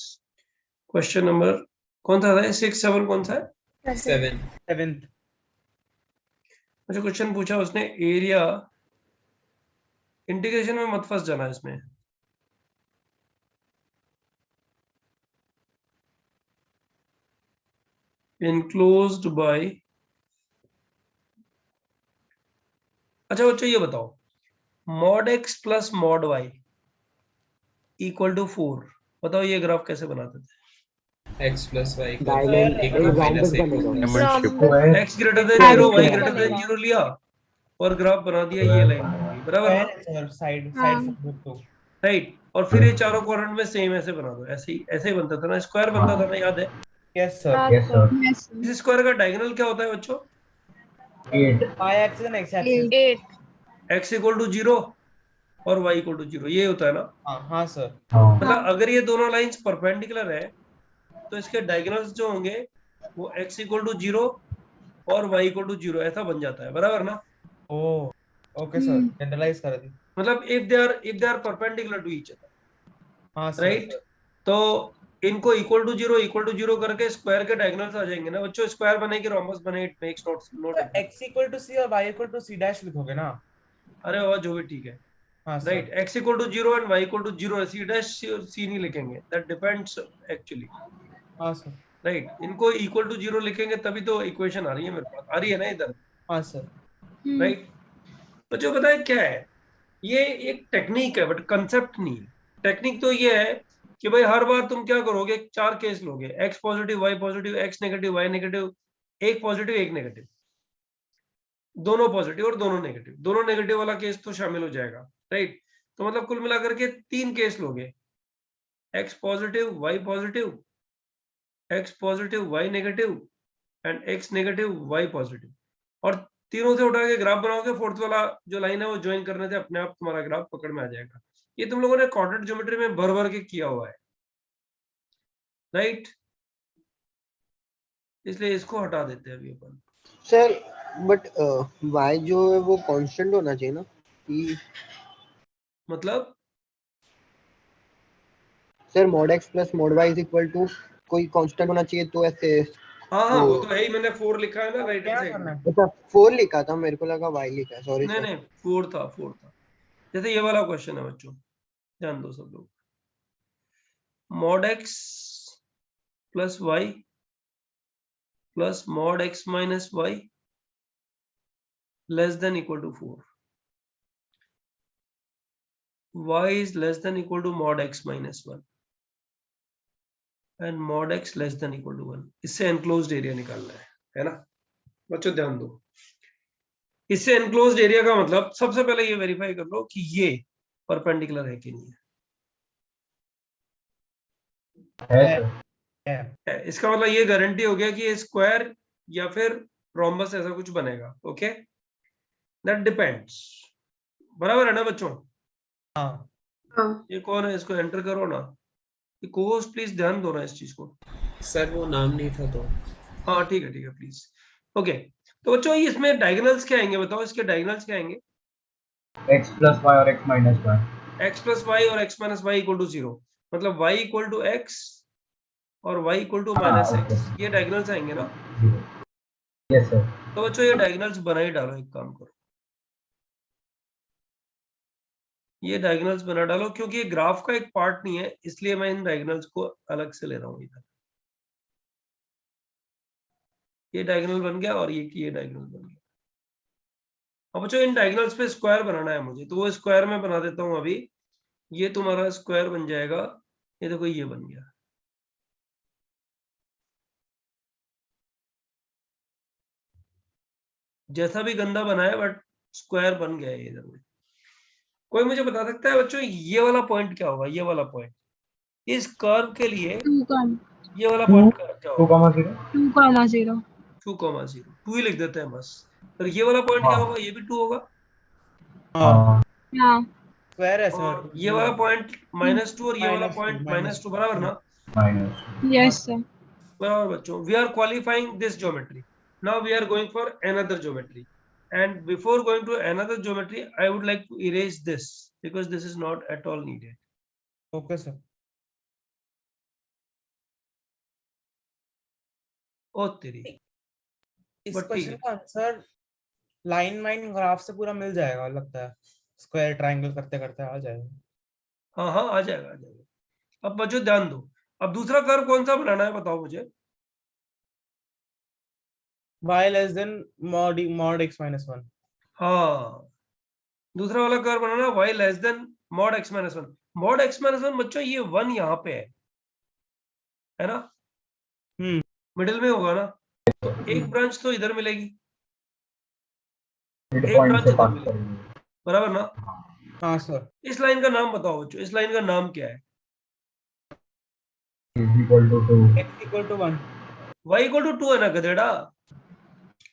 क्वेश्चन नंबर कौन सा था, 6 7 कौन सा है? 7th। अच्छा क्वेश्चन पूछा उसने एरिया, इंटीग्रेशन में मत फंस जाना इसमें। इनक्लोज्ड बाय, अच्छा बच्चों ये बताओ, mod x plus mod y equal to 4, बताओ ये ग्राफ कैसे बनाते थे? x plus y diamond x greater than 0 y greater than 0 लिया और ग्राफ बना दिया, ये लाइन बन गई, बराबर ना? सर साइड हाँ। तो राइट। और फिर ये चारों क्वाड्रेंट में सेम ऐसे बना दो, ऐसे ही बनता था ना, स्क्वायर बनता था ना, याद है? Yes sir. हाँ सर। Yes, sir. इस स्क्वायर का डायगोनल क्या होता है बच्चों? y axis and x axis. 8। x equal to 0 और y इक्वल टू 0, ये होता है ना? हाँ सर। मतलब अगर ये दोनों लाइंस परपेंडिकुलर है तो इसके डायगोनल्स जो होंगे वो x इक्वल टू 0 और y इक्वल टू 0 ऐसा बन जाता है, बराबर ना? ओके सर, जनरलाइज कर दी। मतलब if they are perpendicular to each other, हाँ सर। राइट? तो इनको इक्वल टू 0 करके स्क्वायर के डायगोनल्स आ जाएंगे ना बच्चों, स्क्वायर बने कि रोम्बस बने, it makes not x equal to c और y equal to c dash लिखोगे ना? अरे वाह जो भी ठीक है, हाँ sir. Right. x equal to 0 and y equal to 0, c dash c नहीं लिखेंगे, दैट डिपेंड्स एक्चुअली, हाँ सर। राइट। इनको इक्वल टू 0 लिखेंगे तभी तो इक्वेशन आ रही है मेरे पास, आ रही है ना इधर, हाँ सर। राइट। तो जो पता है क्या है, ये एक टेक्निक है बट कंसेप्ट नहीं है। टेक्निक तो ये है कि भाई हर बार तुम क्या करोगे, 4 केस लोगे, x positive y positive x negative y negative, एक पॉजिटिव एक नेगेटिव, दोनों पॉजिटिव और दोनों नेगेटिव, दोनों नेगेटिव वाला केस तो शामिल हो जाएगा, राइट। तो मतलब कुल मिलाकर के 3 केस लोगे, x positive y positive, x positive y negative and x negative y positive, और तीनों से उठा के ग्राफ बनाओगे, फोर्थ वाला जो लाइन है वो ज्वाइन करने से अपने आप तुम्हारा ग्राफ पकड़ में आ जाएगा। ये तुम लोगों ने क्वाड्रेटिक ज्योमेट्री में भर भर के किया हुआ है, राइट। इसलिए इसको हटा देते हैं अभी अपन। सर बट y जो है वो कांस्टेंट होना चाहिए ना, कि मतलब sir mod x plus mod y is equal to कोई कांस्टेंट होना चाहिए, तो ऐसे हाँ वो तो है ही, मैंने 4 लिखा है ना राइट हैंड साइड में। अच्छा 4 लिखा था, मेरे को लगा y लिखा है, सॉरी नहीं सर। नहीं 4 था। जैसे ये वाला क्वेश्चन है बच्चों, ध्यान दो सब लोग, mod x plus y plus mod x minus y less than equal to 4, y is less than equal to mod x minus 1 and mod x less than equal to 1। इससे एनक्लोज्ड एरिया निकालना है ना बच्चों, ध्यान दो। इससे enclosed area का मतलब सबसे पहले ये वेरीफाई कर लो कि ये परपेंडिकुलर है कि नहीं है। इसका मतलब ये गारंटी हो गया कि ये स्क्वायर या फिर रोम्बस ऐसा कुछ बनेगा, ओके। दैट डिपेंड्स, बराबर है ना बच्चों? हाँ ये कौन है, इसको एंटर करो ना, कोर्स प्लीज ध्यान दो ना इस चीज को। सर वो नाम नहीं था तो। हाँ ठीक है प्लीज, ओके। तो बच्चों इसमें डायगोनल्स क्या आएंगे बताओ, इसके डायगोनल्स क्या आएंगे? x प्लस y और x minus y। x plus y और x minus y equal to 0, मतलब y इक्वल टू x और y equal to minus x, ये डायगोनल्स आएंगे ना? Yes sir. तो बच्चों ये डायगोनल्स बना ही डालो, एक काम करो ये डायगोनल्स बना डालो, क्योंकि ये ग्राफ का एक पार्ट नहीं है, इसलिए मैं इन डायगोनल्स को अलग से ले रहा हूँ इधर। ये डायगोनल बन गया और ये डायगोनल बन गया। अब बच्चों इन डायगोनल्स पे स्क्वायर बनाना है मुझे, तो वो स्क्वायर में बना देता हूँ अभी। ये तुम्हारा स्क्वायर बन जाएगा, ये देखो ये बन गया, जैसा भी गंदा बनाया बट स्क्वायर बन गया है इधर में। कोई मुझे बता सकता है बच्चों ये वाला पॉइंट क्या होगा? ये वाला पॉइंट इस कर्व के लिए, ये वाला पॉइंट क्या होगा? 2,0 2,0 2 ही लिख देते हैं बस। तो ये वाला पॉइंट क्या होगा? ये भी 2 होगा। हाँ हाँ स्क्वायर है और सर। ये वाला पॉइंट -2 और ये वाला -2, पॉइंट -2, बराबर ना? Yes sir. बराबर बच्चों, we are qualifying this geometry, now we are going for another geometry, and before going to another geometry I would like to erase this because this is not at all needed. Okay sir. ओ तेरी, इस But ठीक question है। का answer line wine graph से पूरा मिल जाएगा लगता है, स्क्वायर ट्रायंगल करते करते आ जाएगा। हाँ आ जाएगा। अब बच्चों ध्यान दो, अब दूसरा कर्व कौन सा बनाना है बताओ मुझे? y less then mod x minus 1। हाँ दूसरा वाला कर्व बनाना है y less then mod x minus 1। mod x minus 1 बच्चों ये 1 यहाँ पे है ना? मिडिल में होगा ना, तो एक ब्रांच तो इधर मिलेगी, एक ब्रांच इधर मिलेगी, बराबर ना? हाँ सर। इस लाइन का नाम बताओ बच्चों, इस लाइन का नाम क्या है? x equal to 1। y equal to 2 है ना गधेड़ा?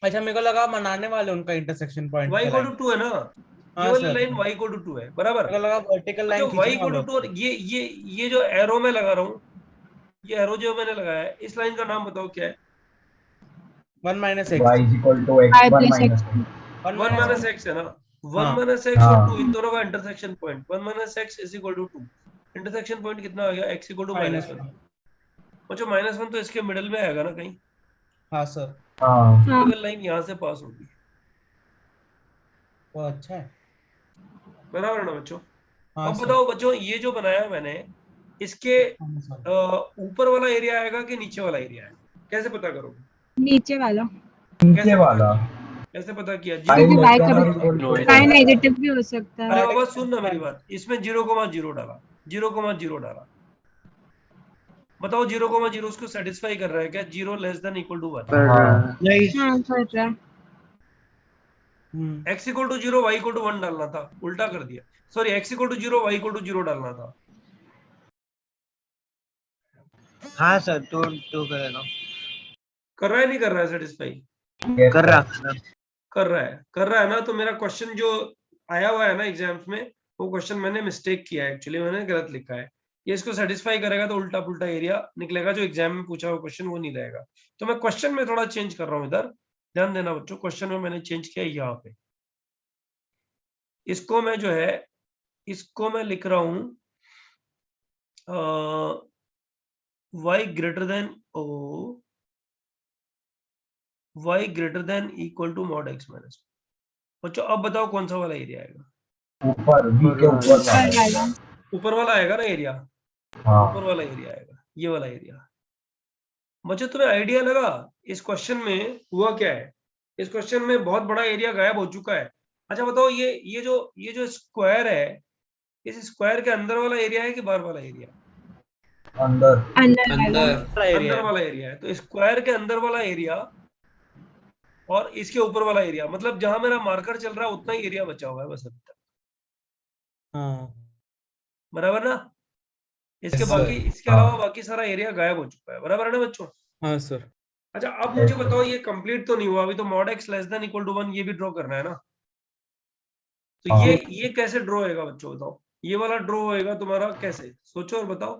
अच्छा मेरे को लगा बनाने वाले उनका intersection point y equal to 2 है ना? ये वाली लाइन y इक्वल टू 2 है, बराबर? मेरे को लगा vertical line y equal to 2 और ये जो एरो में लगा रहा हूँ, ये एरो जो मैंने लगाया है, इस लाइन का नाम बताओ क्या है? 1 minus x। y equal to x 1 minus 1 minus x है ना? 1 माइनस x और 2 इन दोनों का intersection point 1 minus x is equal to 2। Intersection point कितना आ गया? x equal to -1। बच्चों -1 तो इसके मिडिल में आएगा ना कहीं? हाँ सर। हाँ लाइन यहाँ से पास होगी, वो अच्छा है, बराबर ना बच्चों? हाँ अब सर। बताओ बच्चों ये जो बनाया मैंने, इसके ऊपर वाला एरिया आएगा कि नीचे वाला एरिया है? कैसे पता करोगे? नीचे वाला, नीचे वाला। कैसे पता किया? क्योंकि y का No, y नेगेटिव भी हो सकता अरे है। बाबा सुन ना मेरी बात, इसमें 0,0 डाला, 0,0 डाला, बताओ 0,0 उसको सेटिस्फाई कर रहा है क्या? 0 लेस देन इक्वल टू 1। कर रहा है। नहीं हाँ कर रहा है। x equal to 0 y equal to 1 डालना था, उल्टा कर दिया। Sorry, x equal to 0 y equal to 0 डालना था। हाँ सर, तो करेगा। कर रहा है नहीं कर रहा है सेटिस्फाई? कर रहा कर रहा है ना। तो मेरा क्वेश्चन जो आया हुआ है ना एग्जाम्स में, वो क्वेश्चन मैंने मिस्टेक किया है, एक्चुअली मैंने गलत लिखा है। ये इसको सेटिस्फाई करेगा तो उल्टा पुल्टा एरिया निकलेगा, जो एग्जाम में पूछा हुआ क्वेश्चन वो नहीं रहेगा। तो मैं क्वेश्चन में थोड़ा चेंज कर रहा हूँ इधर, ध्यान देना बच्चों। क्वेश्चन में मैंने चेंज किया यहाँ पे, इसको मैं जो है इसको मैं लिख रहा हूँ y greater than y greater than equal to mod x minus. बच्चों अब बताओ कौन सा वाला एरिया आएगा? ऊपर v के ऊपर ऊपर वाला। वाला। ऊपर वाला आएगा ना एरिया, हाँ ऊपर वाला एरिया आएगा, ये वाला एरिया। बच्चों तुम्हें आइडिया लगा इस क्वेश्चन में हुआ क्या है? इस क्वेश्चन में बहुत बड़ा एरिया गायब हो चुका है। अच्छा बताओ, ये जो स्क्वायर है, इस स्क्वायर के अंदर वाला एरिया है कि बाहर वाला एरिया? अंदर। अंदर वाला। अंदर वाला एरिया है। तो स्क्वायर के अंदर वाला एरिया और इसके ऊपर वाला एरिया, मतलब जहां मेरा मार्कर चल रहा है उतना ही एरिया बचा हुआ है बस अभी तक। बराबर ना? इसके Yes, बाकी sir. इसके अलावा बाकी सारा एरिया गायब हो चुका है। बराबर है ना बच्चों? हाँ सर। अच्छा अब मुझे बताओ, ये कंप्लीट तो नहीं हुआ अभी, तो mod x less than equal to 1 ये भी ड्रॉ करना है ना। तो ये कैसे ड्रॉ होएगा बच्चों बताओ? ये वाला ड्रॉ होएगा तुम्हारा कैसे? सोचो और बताओ।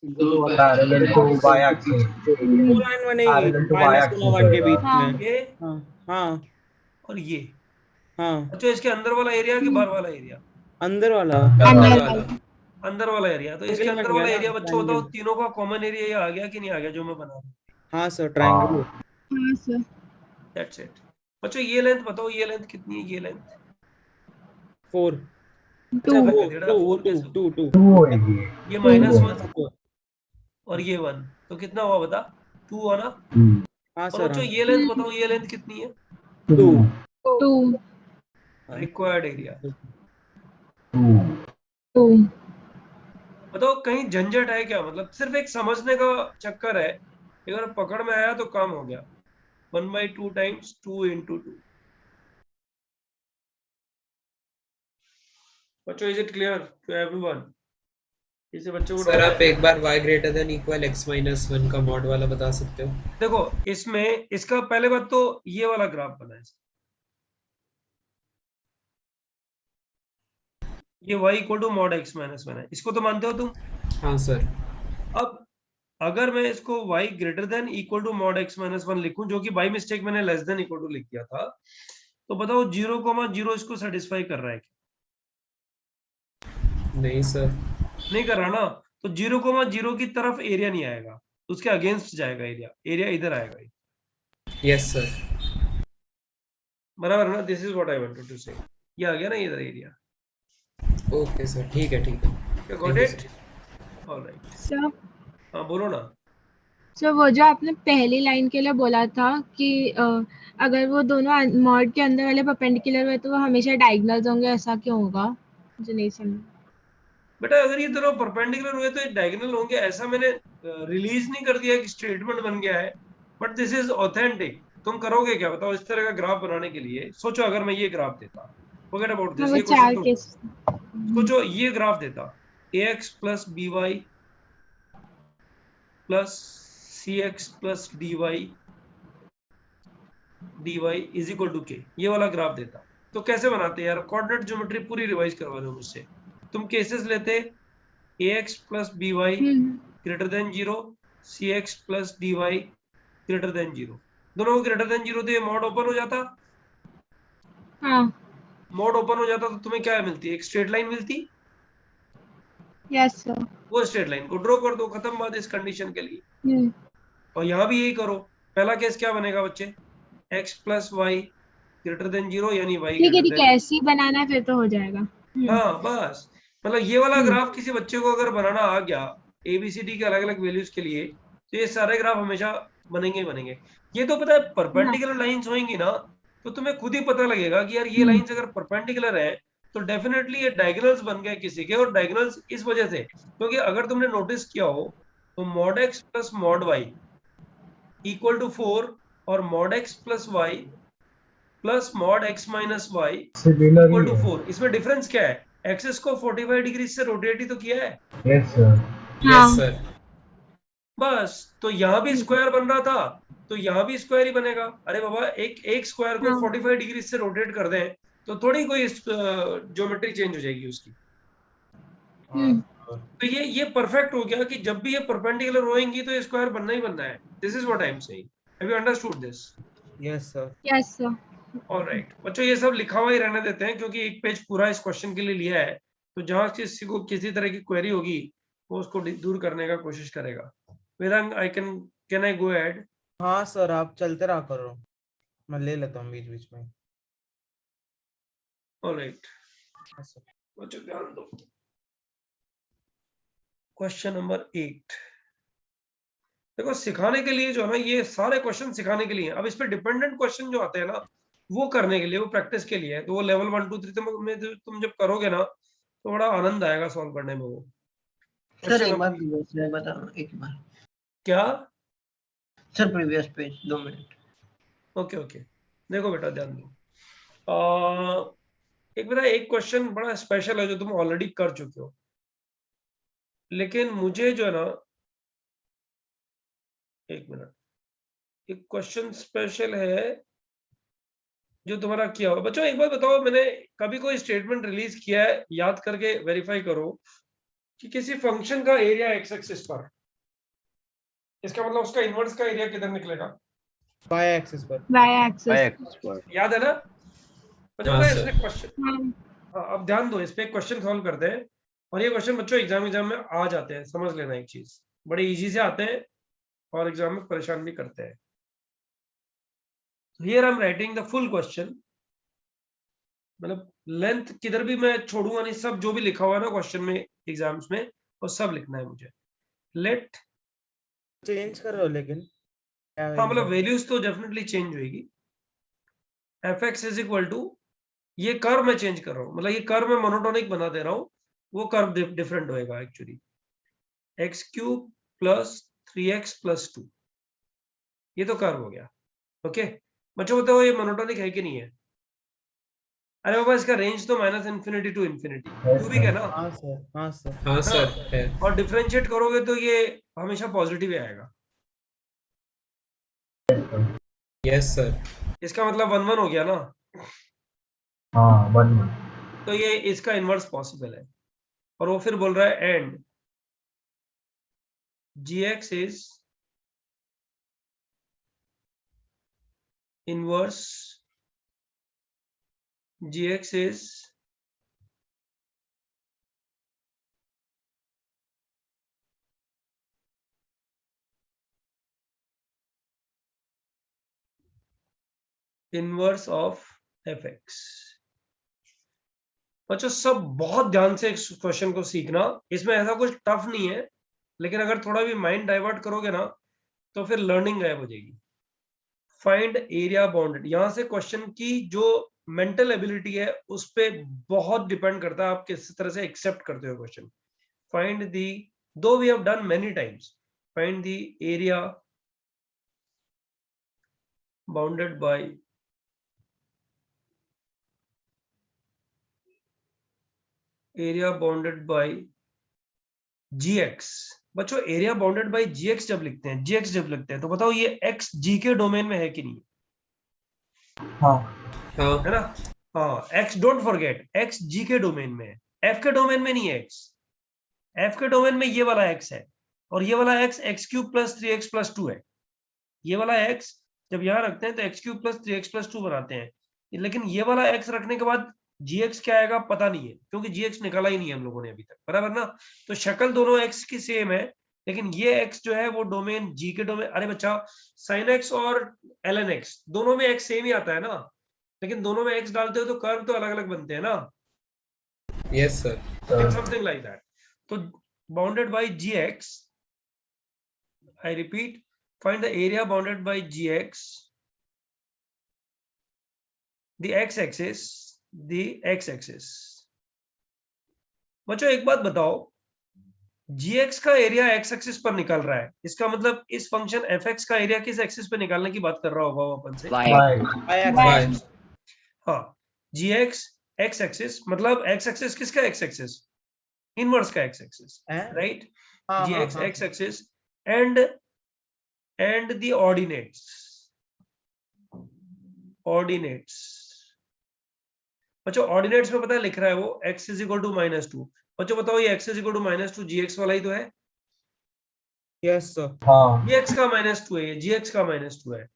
Parallel to y axis. पूरा इन वही Parallel to माइनस y-axis 1 के होगा। बीच हाँ। में। ये हाँ हाँ और ये। हाँ अच्छा इसके अंदर वाला एरिया कि बाहर वाला एरिया? अंदर वाला। अंदर वाला। वाला। अंदर वाला एरिया। तो इसके Triangle अंदर बन गया वाला ना, एरिया बच्चों बताओ, triangle। तीनों का कॉमन एरिया ये आ गया कि नहीं आ गया जो मैं बना रहा हूँ? हाँ सर, ट्रायंगल। हाँ सर। That's it. बच्चों ये लेंथ बताओ, ये लेंथ कितनी है? ये लेंथ 4 अच्छा फिर गधेड़ा 4 कैसे? 2 2 होएगी। ये -1 और ये 1, तो कितना हुआ बता? 2 हुआ ना? हाँ और सर। बच्चों ये लेंथ बताओ, ये लेंथ कितनी है? 2 2 रिक्वायर्ड एरिया 2। बताओ कहीं झंझट है क्या? मतलब सिर्फ एक समझने का चक्कर है, अगर पकड़ में आया तो काम हो गया। 1/2 टाइम्स 2 into 2। बच्चों is it clear to everyone? इसे बच्चों को सर आप एक बार y greater than equal x minus 1 का मॉड वाला बता सकते हो? देखो इसमें इसका पहले बात तो ये वाला ग्राफ बना है, ये y equal to mod x minus 1 है, इसको तो मानते हो तुम? हाँ सर। अब अगर मैं इसको y greater than equal to mod x minus 1 लिखूं, जो कि बाई मिस्टेक मैंने लेस देन इक्वल टू लिख दिया था, तो बताओ 0,0 इसको सेटिस्फाई कर रहा है क्या? नहीं सर। नहीं कर रहा ना। तो 0,0 की तरफ एरिया नहीं आएगा, उसके अगेंस्ट जाएगा एरिया। एरिया इधर आएगा। Yes sir. बराबर ना? This is what I wanted to say. ये आ गया ना इधर एरिया। ओके सर, ठीक है ठीक है। Got it? ऑलराइट। सर हाँ बोलो ना। सर वो जो आपने पहली लाइन के लिए बोला था कि अगर वो दोनों मॉड के अंदर वाले परपेंडिकुलर हुए तो वो हमेशा डायगोनल्स होंगे, ऐसा क्यों होगा? मुझे नहीं समझ। बेटा अगर ये दोनों परपेंडिकुलर हुए तो डायगोनल होंगे, ऐसा मैंने रिलीज नहीं कर दिया कि स्टेटमेंट बन गया है, बट दिस इज ऑथेंटिक। तुम करोगे क्या बताओ इस तरह का ग्राफ बनाने के लिए? सोचो अगर मैं ये ग्राफ देता, फॉरगेट अबाउट दिस, वो ये चार क्वेश्चन केस। सोचो, ये ग्राफ देता ax plus by plus cx plus dy is equal to k, ये वाला ग्राफ देता, तो कैसे बनाते यार? कोऑर्डिनेट ज्योमेट्री पूरी रिवाइज करवा रहे हो मुझसे। तुम केसेस लेते ax plus by greater than 0, cx plus dy greater than 0, दोनों को ग्रेटर देन 0 तो ये मॉड ओपन हो जाता। हाँ मोड ओपन हो जाता तो तुम्हें क्या मिलती? एक स्ट्रेट लाइन मिलती। Yes sir. वो स्ट्रेट लाइन को ड्रॉ कर दो, खत्म बात इस कंडीशन के लिए। और यहाँ भी यही करो। पहला केस क्या बनेगा बच्चे? x plus y greater than 0, यानी y ठीक है ग्रेटर देन। ऐसे ही बनाना है फिर तो हो जाएगा। हाँ बस, मतलब ये वाला ग्राफ किसी बच्चे को अगर बनाना आ गया ABCD के अलग अलग वैल्यूज के लिए, तो ये सारे ग्राफ हमेशा बनेंगे ही बनेंगे। ये तो पता है परपेंडिकुलर लाइंस होंगी ना, तो तुम्हें खुद ही पता लगेगा कि यार ये लाइंस अगर परपेंडिकुलर है तो डेफिनेटली ये डायगोनल्स बन गए किसी के। और डायगोनल्स इस वजह से, क्योंकि अगर तुमने नोटिस किया हो तो mod x plus mod y equal to 4 और mod x plus y plus mod x minus y similar equal ही टू है। 4। इसमें डिफरेंस क्या है? एक्सिस को 45 डिग्री से रोटेट ही तो किया है। Yes sir. Yes, sir. बस, तो यहाँ भी स्क्वायर बन रहा था तो यहाँ भी स्क्वायर ही बनेगा। अरे बाबा, एक स्क्वायर को 45 डिग्री से रोटेट कर दें तो थोड़ी कोई ज्योमेट्री चेंज हो जाएगी उसकी। तो ये परफेक्ट हो गया कि जब भी ये परपेंडिकुलर होएंगी तो ये स्क्वायर बनना ही बनना है। This is what I am saying. Have you understood this? Yes sir. Yes sir. Alright बच्चों, ये सब लिखा हुआ ही रहने देते हैं क्योंकि एक पेज पूरा इस क्वेश्चन के लिए लिया है। तो जहां किसी को किसी तरह की क्वेरी होगी वो उसको दूर करने का कोशिश करेगा। Vedang, can I go ahead? हाँ सर, आप चलते रहा करो, मैं ले लेता हूँ बीच बीच में। ऑलराइट हाँ सर। बच्चों ध्यान दो। Question number 8। देखो, सिखाने के लिए जो है ना, ये सारे क्वेश्चन सिखाने के लिए हैं। अब इस पे डिपेंडेंट क्वेश्चन जो आते हैं ना, वो करने के लिए, वो प्रैक्टिस के लिए है। तो वो लेवल 1 2 3 में तुम जब करोगे ना तो बड़ा आनंद आएगा सॉल्व करने में वो। सर एक बार प्रीवियस में बताना एक बार। क्या sir previous page 2 minute. Okay okay, देखो बेटा ध्यान दो। एक बेटा, एक क्वेश्चन बड़ा स्पेशल है जो तुम ऑलरेडी कर चुके हो, लेकिन मुझे जो है ना, एक मिनट, एक क्वेश्चन स्पेशल है जो तुम्हारा किया हुआ। बच्चों एक बात बताओ, मैंने कभी कोई स्टेटमेंट रिलीज किया है? याद करके वेरीफाई करो कि किसी फंक्शन का एरिया एक्स एक्सिस पर, इसका मतलब उसका इनवर्स का एरिया किधर निकलेगा? वाई एक्सिस पर। वाई एक्सिस पर। याद है ना? बच्चों हाँ, इसने सर। क्वेश्चन, अब ध्यान दो, इस पे क्वेश्चन सॉल्व करते हैं। और ये क्वेश्चन बच्चों एग्जाम में आ जाते हैं, समझ लेना एक चीज, बड़े इजी से आते हैं और एग्जाम में परेशान भी करते हैं। Here I am writing the full question, मतलब लेंथ किधर भी मैं छोड़ूंगा नहीं, सब जो भी लिखा हुआ है ना क्वेश्चन में एग्जाम्स में, वो सब लिखना है मुझे। लेट चेंज कर रहे हो लेकिन क्या हाँ, मतलब exact? वैल्यूज तो डेफिनेटली चेंज होगी। F x is equal to, ये कर्व मैं चेंज कर रहा हूँ, मतलब ये कर्व मैं मोनोटोनिक बना दे रहा हूँ, वो कर्व डिफरेंट होएगा actually. X cube plus 3x plus 2, ये तो कर्व हो गया। ओके बच्चों, बताओ ये मोनोटोनिक है कि नहीं है? अरे बाबा, इसका रेंज तो minus infinity to infinity, cubic है ना? हाँ सर, हाँ सर। हाँ, सर है। और डिफरेंशिएट करोगे तो ये हमेशा पॉजिटिव ही आएगा। Yes, sir. इसका मतलब 1 1 हो गया ना? हाँ 1 तो ये इसका इनवर्स पॉसिबल है। और वो फिर बोल रहा है and gx is inverse, gx is inverse of fx। बच्चों सब बहुत ध्यान से इस क्वेश्चन को सीखना, इसमें ऐसा कुछ टफ नहीं है, लेकिन अगर थोड़ा भी माइंड डाइवर्ट करोगे ना तो फिर लर्निंग गायब हो जाएगी। फाइंड एरिया बाउंडेड, यहां से क्वेश्चन की जो मेंटल एबिलिटी है उस पे बहुत डिपेंड करता है आप किस तरह से एक्सेप्ट करते हो question. Find the, though we have done many times, find the area bounded by gx। बच्चों एरिया बाउंडेड बाय gx जब लिखते हैं, gx जब लिखते हैं तो बताओ ये x g के डोमेन में है कि नहीं? हाँ है ना? हाँ, x don't forget, x g के डोमेन में है, f के डोमेन में नहीं है x। f के डोमेन में ये वाला x है और ये वाला x x cube plus 3x plus 2 है। ये वाला x जब यहाँ रखते हैं तो x cube plus 3x plus 2 बनाते हैं, लेकिन ये वाला x रखने के बाद gx क्या आएगा पता नहीं है, क्योंकि gx निकाला ही नहीं है हम लोगों ने अभी तक, बराबर ना? तो शक्ल दोनों x की सेम है, लेकिन ये x जो है वो डोमेन g के डोमेन। अरे बच्चा, sin x और ln x दोनों में x सेम ही आता है ना, लेकिन दोनों में x डालते हो तो कर्व तो अलग अलग बनते हैं ना? Yes, sir. Something like that. तो bounded by gx, I repeat, find the area bounded by gx, the x-axis, the x-axis। बच्चों एक बात बताओ, gx का एरिया x एक्सिस पर निकल रहा है, इसका मतलब इस फंक्शन fx का एरिया किस एक्सिस पे निकालने की बात कर रहा होगा वो अपन से? Y हाँ, gx x एक्सिस, मतलब x एक्सिस किसका x एक्सिस? इनवर्स का x axis, right? gx x axis and the ordinates बच्चों, ऑर्डिनेट्स में पता है लिख रहा है वो x इज इक्वल टू -2। बच्चों बताओ ये x is equal to -2 gx वाला ही तो है? Yes sir. हाँ gx का -2 है, ये gx का -2 है,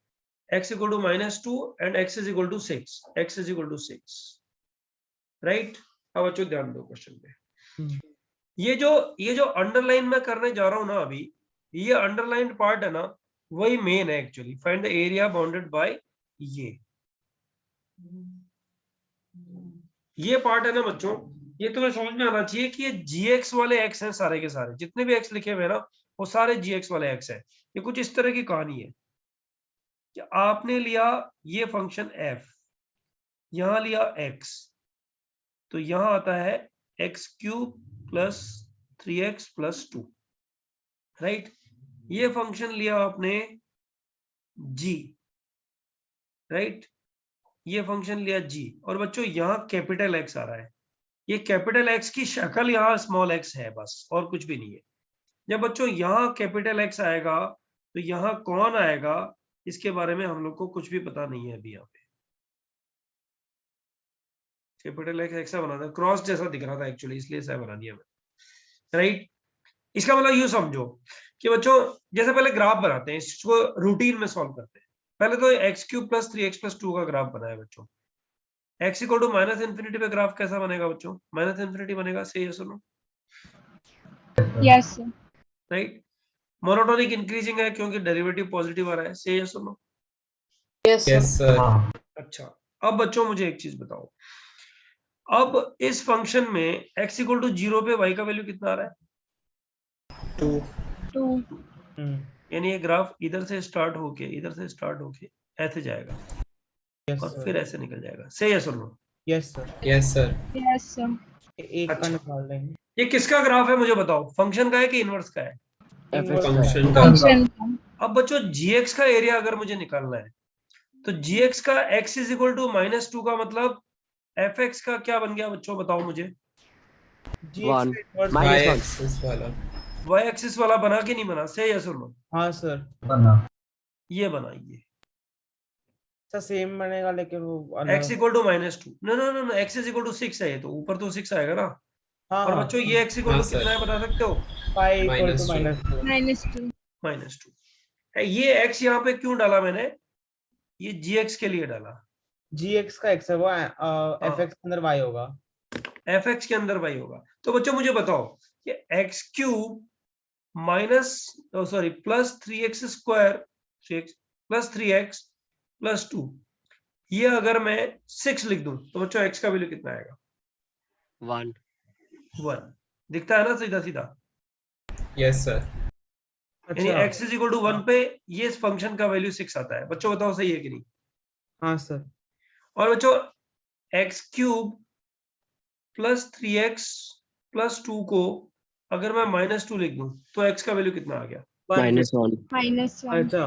x equal to -2 and x is equal to 6, x is equal to 6, right? अब बच्चों ध्यान दो क्वेश्चन पे। ये जो अंडरलाइन मैं करने जा रहा हूं ना अभी, ये अंडरलाइन पार्ट है ना, वही मेन है actually. Find the area bounded bye ये पार्ट है ना बच्चों, ये तुम्हें समझ में आना चाहिए कि ये gx वाले x हैं, सारे के सारे जितने भी x लिखे हुए हैं ना, वो सारे gx वाले x हैं। ये कुछ इस तरह की कहानी है कि आपने लिया ये फंक्शन f, यहां लिया x, तो यहां आता है x³ plus 3x plus 2, right? ये फंक्शन लिया आपने g, राइट? ये फंक्शन लिया g, और बच्चों यहाँ कैपिटल x आ रहा है, ये कैपिटल x की शक्ल यहाँ स्मॉल x है बस, और कुछ भी नहीं है। जब बच्चों यहाँ कैपिटल x आएगा तो यहाँ कौन आएगा, इसके बारे में हम लोग को कुछ भी पता नहीं है अभी। यहाँ पे कैपिटल x ऐसा बना था, क्रॉस जैसा दिख रहा था एक्चुअली, इसलिए ऐसा बना दिया मैंने, राइट? इसका मतलब यूं समझो कि बच्चों जैसे पहले ग्राफ बनाते हैं, इसको रूटीन में सॉल्व करते हैं। पहले तो x³ प्लस 3x प्लस 2 का ग्राफ बनाया बच्चों। x इक्वल टू -∞ पे ग्राफ कैसा बनेगा बच्चों? -∞ बनेगा, से यस और no? Yes sir. Right? Monotonic increasing है क्योंकि डेरिवेटिव पॉजिटिव आ रहा है, से यस और नो? Yes sir. अच्छा, अब बच्चों मुझे एक चीज बताओ, अब इस फंक्शन में x इक्वल टू 0 पे y का वैल्यू कितना आ रहा है? 2। यानी ये ग्राफ इधर से स्टार्ट होके ऐसे जाएगा, और फिर ऐसे निकल जाएगा, से यस और no? Yes sir. Yes sir. Yes sir. एक का निकाल लेंगे। ये किसका ग्राफ है मुझे बताओ? फंक्शन का है कि इनवर्स का है? फंक्शन का। फंक्शन का। अब बच्चों gx का एरिया अगर मुझे निकालना है तो gx का x इज इक्वल टू -2 का मतलब fx का क्या बन गया बच्चों, बताओ मुझे? y एक्सिस वाला। y एक्सिस वाला बना कि नहीं बना, से यस और नो? हाँ सर। बना। ये बना, ये सर सेम बनेगा लेकिन वो x equal to -2, no x is equal to 6 है, ये तो ऊपर तो 6 आएगा ना। हाँ और बच्चों ये x इक्वल हाँ, टू सर। कितना है बता सकते हो? -2 -2। -2। ये x यहाँ पे क्यों डाला मैंने? ये gx के लिए डाला। gx का x है, वो fx के अंदर y होगा। fx के अंदर y होगा। तो बच्चों मुझे बताओ कि x³ plus 3x square plus 3x plus 2, ये अगर मैं 6 लिख दूं तो बच्चों x का वैल्यू कितना आएगा? 1 दिखता है ना सीधा सीधा? Yes sir. यानी x इज इक्वल टू 1 पे ये इस फंक्शन का वैल्यू 6 आता है। बच्चों बताओ सही है कि नहीं? हाँ सर। और बच्चों x³ प्लस 3x प्लस 2 को अगर मैं -2 लिख दूं तो x का वैल्यू कितना आ गया? -1। अच्छा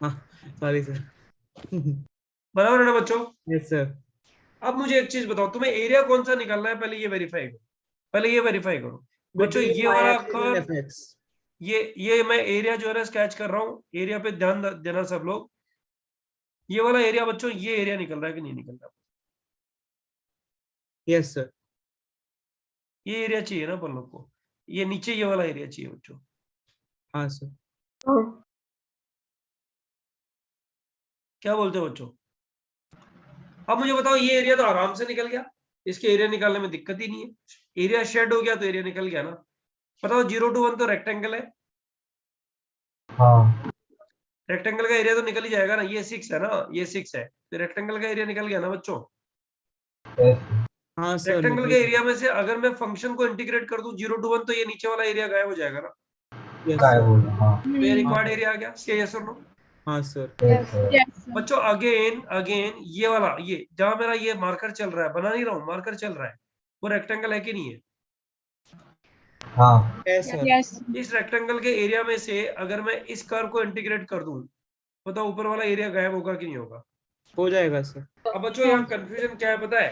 हाँ सॉरी सर। बराबर है ना बच्चों? Yes sir. अब मुझे एक चीज बताओ, तुम्हें एरिया कौन सा निकालना है? पहले ये वेरीफाई करो बच्चों। ये वाला कर्व, ये मैं एरिया जो है स्केच कर रहा हूँ, एरिया पे ध्यान देना सब लोग। ये वाला एरिया बच्चों, ये एरिया निकल रहा है कि नहीं निकल रहा? Yes sir. ये एरिया चाहिए ना अपन लोग को, ये नीचे ये वाला एरिया चाहिए बच्चों। हाँ सर। क्या बोलते हो बच्चों? अब मुझे बताओ, ये एरिया तो आराम से निकल गया, इसके एरिया निकालने में दिक्कत ही नहीं है। एरिया शेड हो गया तो एरिया निकल गया ना। बताओ 0 to 1 तो रेक्टेंगल है, हाँ रेक्टेंगल का एरिया तो निकल ही जाएगा ना। ये 6 है ना, ये 6 है, तो रेक्टेंगल का एरिया निकल गया ना बच्चों। हाँ सर। रेक्टेंगल के एरिया में से अगर मैं फंक्शन को इंटीग्रेट कर दूं 0 to 1 तो ये नीचे वाला एरिया गायब हो जाएगा ना। गायब हो गया, हाँ तो ये रिक्वायर्ड एरिया आ गया। यस और नो? हाँ सर। बच्चों अगेन ये वाला, ये जहां मेरा ये मार्कर चल रहा है, बना नहीं रहा हूं, मार्कर चल रहा है, वो रेक्टेंगल है कि नहीं है? हाँ यस सर। Yes. इस रेक्टेंगल के एरिया में से अगर मैं इस कर्व को इंटीग्रेट कर दूं, बताओ ऊपर वाला एरिया गायब होगा कि नहीं होगा? हो जाएगा सर। अब बच्चों यहाँ कंफ्यूजन क्या है पता है?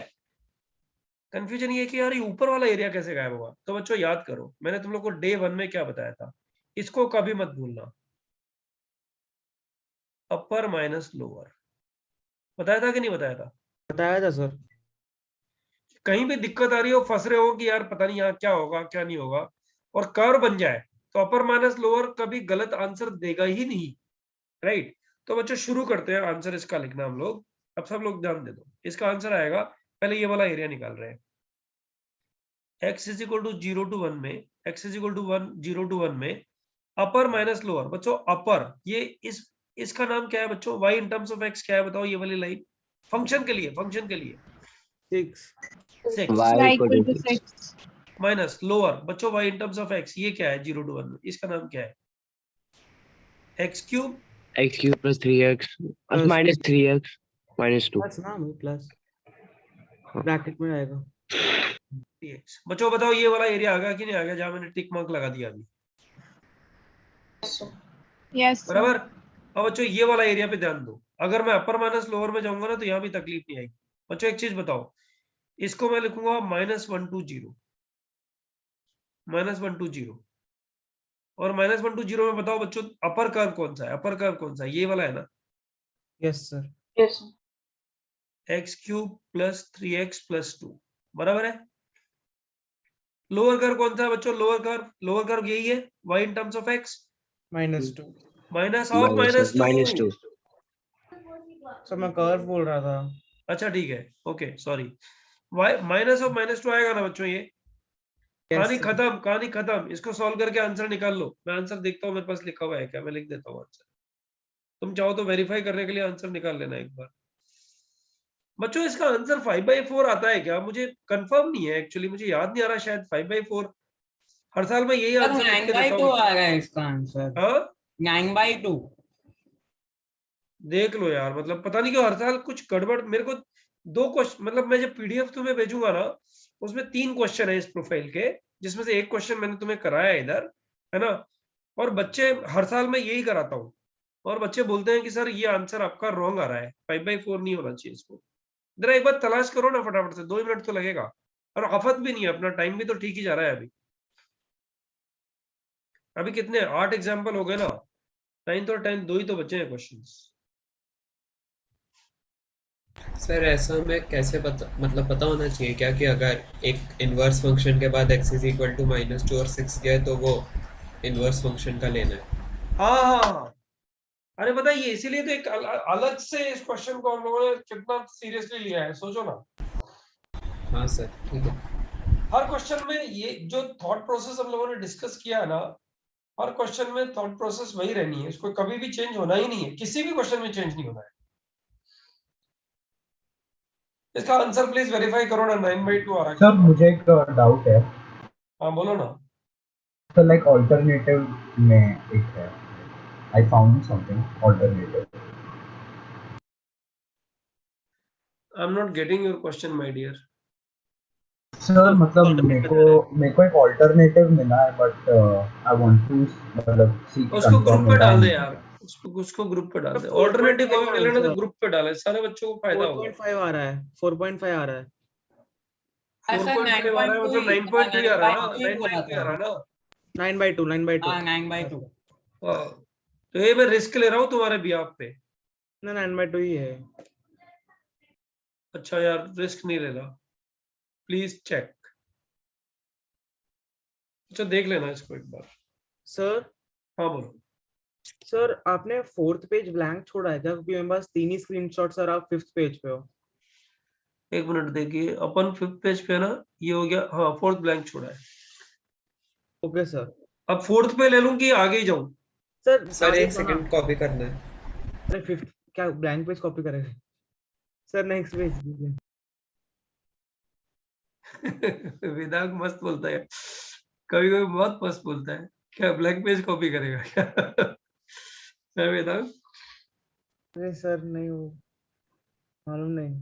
कंफ्यूजन ये है कि यार ये ऊपर वाला एरिया कैसे गायब होगा? तो बच्चों याद करो, मैंने तुम लोग को डे 1 में क्या बताया था, इसको कभी मत भूलना, अपर माइनस लोअर, बताया था कि नहीं बताया था? बताया था सर। कहीं भी दिक्कत आ रही हो, फंस रहे हो कि यार पता नहीं यहाँ क्या होगा क्या नहीं होगा, और कर्व बन जाए, तो अपर माइनस लोअर कभी गलत आंसर देगा ही नहीं, राइट? तो बच्चों शुरू करते हैं आंसर इसका लिखना हम लोग। अब सब लोग ध्यान दे दो, इसका आंसर आएगा, पहले ये वाला एरिया निकाल रहे हैं। x is equal to 0 to 1 में, x is equal to 0 to 1 में अपर माइनस लोअर, बच्चों अपर ये इसका नाम क्या है बच्चों? y in terms of x क्या है बताओ? ये वाली लाइन फंक्शन के लिए 6 Y equal to 6. Minus lower, बच्चों y in terms of x ये क्या है 0 to 1 में? इसका नाम क्या है? x cube x cube plus 3x minus 3x minus 2 plus ना प्लस ब्रैकेट में आएगा। dx। बच्चों बताओ ये वाला एरिया आ गया कि नहीं आ गया, जहां मैंने टिक मार्क लगा दिया अभी? Yes. sir. बराबर। अब बच्चों ये वाला एरिया पे ध्यान दो, अगर मैं अपर माइनस लोअर में जाऊंगा ना तो यहाँ भी तकलीफ नहीं आएगी। बच्चों एक चीज बताओ, इसको मैं लिखूंगा -1 to 0, -1 to 0, और -1 to 0 में बताओ बच्चों अपर कर्व कौन सा है? अपर कर्व कौन सा है? ये वाला है ना? Yes sir. Yes. sir. x cube plus 3x plus 2, बराबर है। लोअर कर्व कौन सा है बच्चों? लोअर कर्व यही है, y in terms of x -2 minus of -2। Sir मैं कर्व बोल रहा था। अच्छा ठीक है, ओके सॉरी, माइनस ऑफ -2 आएगा ना बच्चों? ये कहानी खत्म। इसको सॉल्व करके आंसर निकाल लो। मैं आंसर देखता हूँ मेरे पास लिखा हुआ है क्या, मैं लिख देता हूँ आंसर। तुम चाहो तो वेरीफाई करने के लिए आंसर निकाल लेना एक बार। बच्चों इसका आंसर 5/4 आता है क्या? मुझे कंफर्म नहीं है एक्चुअली, मुझे याद नहीं आ रहा, शायद 5/4। हर साल मैं यही आंसर लिख के देता हूँ। आ रहा है इसका आंसर। हाँ 9/2। देख लो यार, मतलब पता नहीं क्यों हर साल कुछ गड़बड़। मेरे को 2 क्वेश्चन, मतलब मैं जब पीडीएफ तुम्हें भेजूंगा ना, उसमें 3 क्वेश्चन है इस प्रोफाइल के, जिसमें से एक क्वेश्चन मैंने तुम्हें कराया इधर, है ना? और बच्चे हर साल मैं यही कराता हूँ, और बच्चे बोलते हैं कि सर ये आंसर आपका रॉन्ग आ रहा है, 5/4 नहीं होना चाहिए इसको। जरा एक बार तलाश करो ना फटाफट से, 2 मिनट तो लगेगा, और आफत भी नहीं है, अपना टाइम भी तो ठीक ही जा रहा है। अभी कितने 8 एग्जाम्पल हो गए ना, 9th और 10th 2 ही तो बचे हैं क्वेश्चंस। सर ऐसा हमें कैसे पता होना चाहिए क्या कि अगर एक इनवर्स फंक्शन के बाद x इज इक्वल टू -2 और 6 दिया है तो वो इनवर्स फंक्शन का लेना है? हाँ, अरे पता है ये इसीलिए तो एक अलग से इस क्वेश्चन को हम लोगों ने कितना सीरियसली लिया है, सोचो ना। हाँ सर ठीक है। हर क्वेश्चन में ये जो थॉट प्रोसेस हम लोगों ने डिस्कस किया है ना, हर क्वेश्चन में थॉट प्रोसेस वही रहनी है, इसको कभी भी चेंज होना ही नहीं है, किसी भी क्वेश्चन में चेंज नहीं होना है। इसका आंसर प्लीज वेरीफाई करो ना, 9/2 आ रहा है। सर मुझे एक डाउट है। हाँ बोलो ना। सर लाइक ऑल्टरनेटिव में एक है, I found something alternative. I am not getting your question my dear. Sir मतलब मेरे को एक ऑल्टरनेटिव मिला है, बट आई वांट टू मतलब सी उसको ग्रुप पे डाल दे यार, उसको ग्रुप पे डाल दे। ऑल्टरनेटिव कभी मिले ना तो ग्रुप पे डाले, सारे बच्चों को फायदा होगा। 4.5 आ रहा है, 4.5 आ रहा है। 4.5 आ रहा है मतलब 9.3 आ रहा है ना, 9.3 आ रहा है ना। 9/2 हाँ 9/2। तो ये मैं रिस्क ले रहा हूँ तुम्हारे बिहाफ पे। ना 9/2 ही है। अच्छा यार रिस्क नहीं ले रहा, प्लीज चेक। अच्छा देख लेना इसको एक बार। सर हाँ बोलो। सर आपने 4th पेज ब्लैंक छोड़ा है क्या? क्योंकि मेरे पास 3 ही स्क्रीनशॉट्स और आप 5th पेज पे हो। एक मिनट देखिए, अपन 5th पेज पे ना, ये हो गया। हाँ 4th ब्लैंक छोड़ा है। Okay sir. अब 4th पे ले लूं कि आगे ही जाऊं? सर एक सेकंड कॉपी करना है। अरे 5th क्या ब्लैंक पेज कॉपी करेंगे? Sir next page. वेदांत मस्त बोलता है, कभी कभी बहुत मस्त बोलता है। क्या ब्लैंक पेज कॉपी करेगा क्या वेदांत? अरे सर नहीं, वो मालूम नहीं।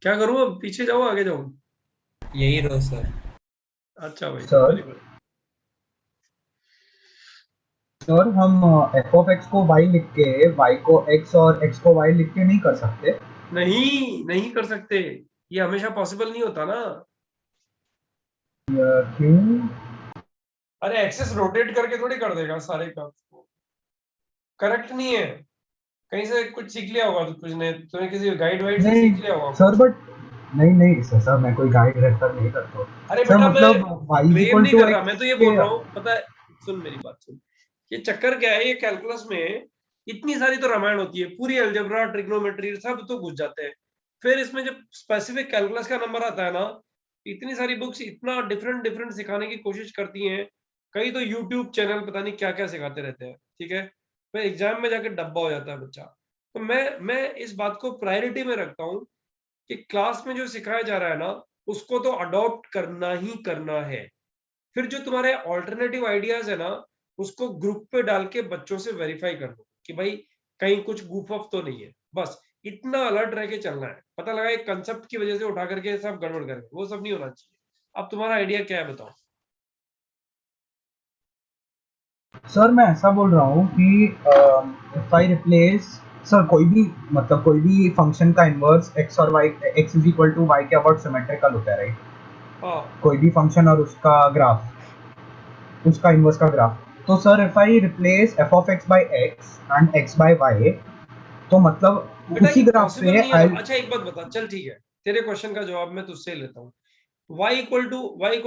क्या करूं अब, पीछे जाऊं आगे जाऊं? यही रहो सर। अच्छा भाई, Sir? Very good. सर हम एफ ऑफ एक्स को वाई लिख के वाई को एक्स और एक्स को वाई लिख के नहीं कर सकते? नहीं कर सकते, ये हमेशा पॉसिबल नहीं होता ना। क्यों? अरे एक्सेस रोटेट करके थोड़ी कर देगा सारे कर्व्स को, करेक्ट नहीं है। कहीं से कुछ सीख लिया होगा, तो कुछ नहीं, तूने किसी गाइड वाइड से नहीं सीख लिया होगा सर, कुछ। बट नहीं सर मैं कोई गाइड रेफर नहीं करता हूँ। अरे सर बेटा, मैं मतलब y इज ब्लेम इक्वल नहीं टू कर रहा, मैं एक्स तो ये बोल रहा हूँ, पता है, सुन मेरी बात सुन। ये चक्कर क्या है, ये कैलकुलस में इतनी सारी तो रामायण होती है, पूरी अलजेब्रा, ट्रिग्नोमेट्री सब तो घुस जाते हैं। फिर इसमें जब स्पेसिफिक कैलकुलस का नंबर आता है ना, इतनी सारी बुक्स इतना डिफरेंट डिफरेंट सिखाने की कोशिश करती हैं। कई तो यूट्यूब चैनल पता नहीं क्या क्या सिखाते रहते हैं, ठीक है। फिर एग्जाम में जाके डब्बा हो जाता है बच्चा। तो मैं इस बात को प्रायोरिटी में रखता हूँ कि क्लास में जो सिखाया जा रहा है ना, उसको तो अडॉप्ट करना ही करना है। फिर जो तुम्हारे ऑल्टरनेटिव आइडियाज है ना, उसको ग्रुप पे डाल के बच्चों से वेरीफाई कर लो कि भाई कहीं कुछ गूफ ऑफ तो नहीं है। बस इतना अलर्ट रह के चलना है। पता लगा एक कंसेप्ट की वजह से उठा करके सब गड़बड़ कर, वो सब नहीं होना चाहिए। अब तुम्हारा आइडिया क्या है, बताओ। सर मैं ऐसा बोल रहा हूँ कि इफ आई रिप्लेस सर कोई भी मतलब कोई भी फंक्शन का इनवर्स एक्स और y, x is equal to y के अबाउट सिमेट्रिकल होता है, राइट? हाँ, कोई भी फंक्शन और उसका ग्राफ, उसका इनवर्स का ग्राफ। तो sir if I replace f of x by x and x by y, तो मतलब बेटा उसी ये ग्राफ पॉसिबल पे नहीं है आई। ना। अच्छा एक बात बता, चल ठीक है, तेरे क्वेश्चन का जवाब मैं तुझसे लेता हूँ। y equal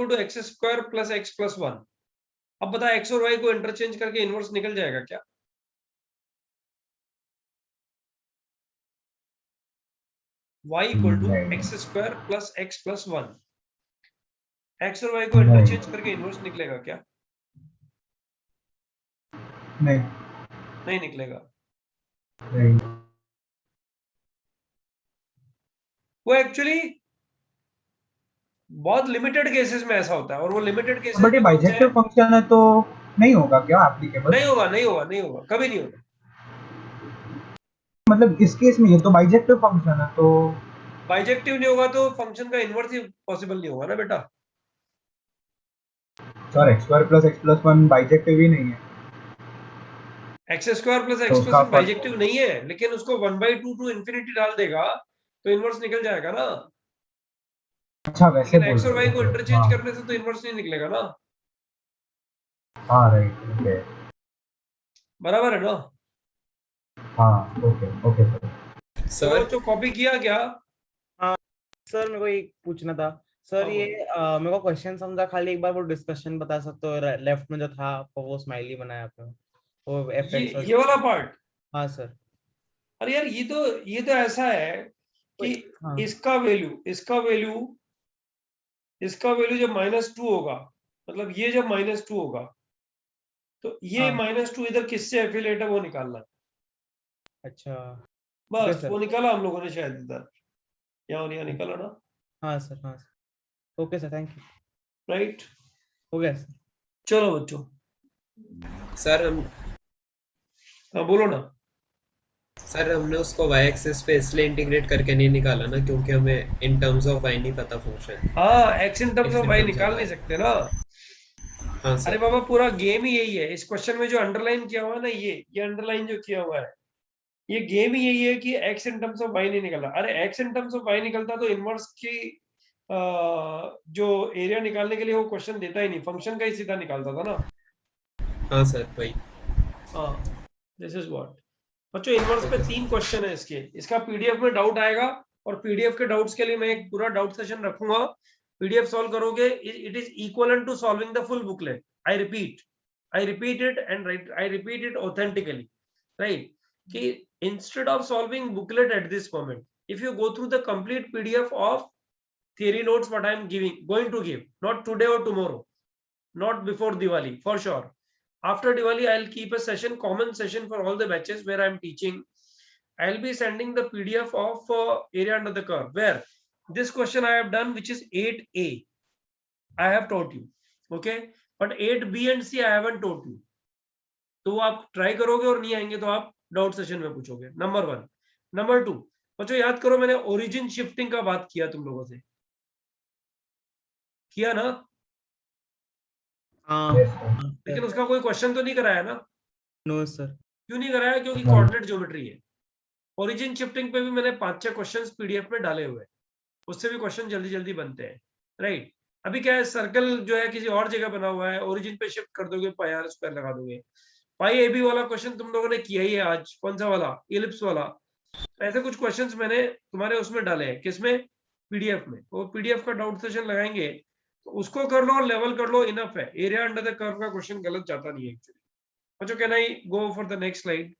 to x square plus x plus one. अब बता, एक्स और वाई को इंटरचेंज करके इनवर्स निकल जाएगा क्या? y equal to x square plus x plus one. X और वाई को इंटरचेंज करके इनवर्स निकलेगा क्या? नहीं नहीं निकलेगा। नहीं वो एक्चुअली बहुत लिमिटेड केसेस में ऐसा होता है, और वो लिमिटेड केसेस बट ये भी कौन से बाइजेक्टिव हैं? फंक्शन है तो नहीं होगा क्या एप्लीकेबल? नहीं होगा, नहीं होगा, नहीं होगा, कभी नहीं होगा। मतलब इस केस में ये तो बाइजेक्टिव फंक्शन है, तो बाइजेक्टिव नहीं होगा तो फंक्शन का इनवर्स ही पॉसिबल नहीं होगा ना बेटा। Sir x square plus x plus one bijective ही नहीं है, एक्स स्क्वायर प्लस तो एक्स प्लस उसका वन बाइजेक्टिव नहीं है, लेकिन उसको 1/2 टू इन्फिनिटी डाल देगा तो इनवर्स निकल जाएगा ना। अच्छा वैसे लेकिन बोल एक्स और रहे वाई हो, को ओके इंटरचेंज हाँ करने से तो इनवर्स नहीं निकलेगा ना। हाँ राइट ओके बराबर है ना? हाँ ओके ओके सर। तो सर बच्चों कॉपी किया क्या? सर मेरे को एक पूछना था सर, हाँ, ये बोलो। मेरे को क्वेश्चन समझा, खाली एक बार वो डिस्कशन बता सकते हो? लेफ्ट में जो था आपको वो स्माइली बनाया आपने, वो एफ एक्स और ये वाला पार्ट। हाँ सर। अरे यार, ये तो ऐसा है कि हाँ इसका वैल्यू जब -2 होगा, मतलब ये जब -2 होगा, तो ये हाँ -2 इधर किससे एफिलिएट है वो निकालना है। अच्छा ओके बस सर। वो निकाला हम लोगों ने शायद इधर, यहाँ और यहाँ निकाला ना। हाँ sir okay sir, thank you. Right, हो गया सर। चलो बच्चों। सर हम हाँ बोलो ना। सर हमने उसको y एक्सिस पे इसलिए इंटीग्रेट करके नहीं निकाला ना, क्योंकि हमें इन टर्म्स ऑफ y नहीं पता फंक्शन। हाँ, x in terms X of in y terms of निकाल y। नहीं सकते ना। हाँ अरे सर। बाबा, पूरा गेम ही यही है। इस क्वेश्चन में जो अंडरलाइन किया हुआ है ना, ये अंडरलाइन जो किया हुआ है, ये गेम ही यही है कि x in terms of y नहीं निकला। अरे x in terms of y निकलता तो इनवर्स की जो एरिया निकालने के लिए वो क्वेश्चन देता ही नहीं, फंक्शन का ही सीधा निकालता था ना। हाँ सर वही। हाँ, दिस इज व्हाट। बच्चों इनवर्स पे ओके 3 क्वेश्चन है इसका पीडीएफ में डाउट आएगा, और पीडीएफ के डाउट्स के लिए मैं एक पूरा डाउट सेशन रखूंगा। पीडीएफ सॉल्व करोगे, it is equivalent to solving the full booklet. I repeat it and I repeat it authentically, right? कि instead of solving booklet at this moment, if you go through the complete pdf of theory notes what I am going to give, not today or tomorrow, not before Diwali, for sure. After Diwali I'll keep a session, common session for all the batches where I'm teaching. I'll be sending the pdf of area under the curve, where this question I have done, which is 8a, I have taught you, okay, but 8b and c I haven't taught you. तो वो आप try करोगे और नहीं आएंगे तो आप doubt session में पूछोगे, नंबर 1। नंबर 2, बच्चों याद करो, मैंने ओरिजिन शिफ्टिंग का बात किया तुम लोगों से, किया ना? हाँ लेकिन उसका कोई क्वेश्चन तो नहीं कराया ना? No sir. क्यों नहीं कराया? क्योंकि कोऑर्डिनेट ज्योमेट्री है। ओरिजिन शिफ्टिंग पे भी मैंने 5-6 क्वेश्चंस पीडीएफ में डाले हुए हैं, उससे भी क्वेश्चन जल्दी जल्दी बनते हैं, राइट? अभी क्या है, सर्कल जो है किसी और जगह बना हुआ है, ओरिजिन पे शिफ्ट कर दोगे, पाई आर स्क्वायर लगा दोगे। पाई ए बी वाला क्वेश्चन तुम लोगों ने किया ही है आज। कौन सा वाला? इलिप्स वाला। ऐसे कुछ क्वेश्चंस मैंने तुम्हारे उसमें डाले हैं। किसमें? पीडीएफ में। वो पीडीएफ का डाउट सेशन लगाएंगे तो उसको कर लो और लेवल कर लो, इनफ है। एरिया अंडर द कर्व का क्वेश्चन गलत जाता नहीं है एक्चुअली। बच्चों can I go for the next slide?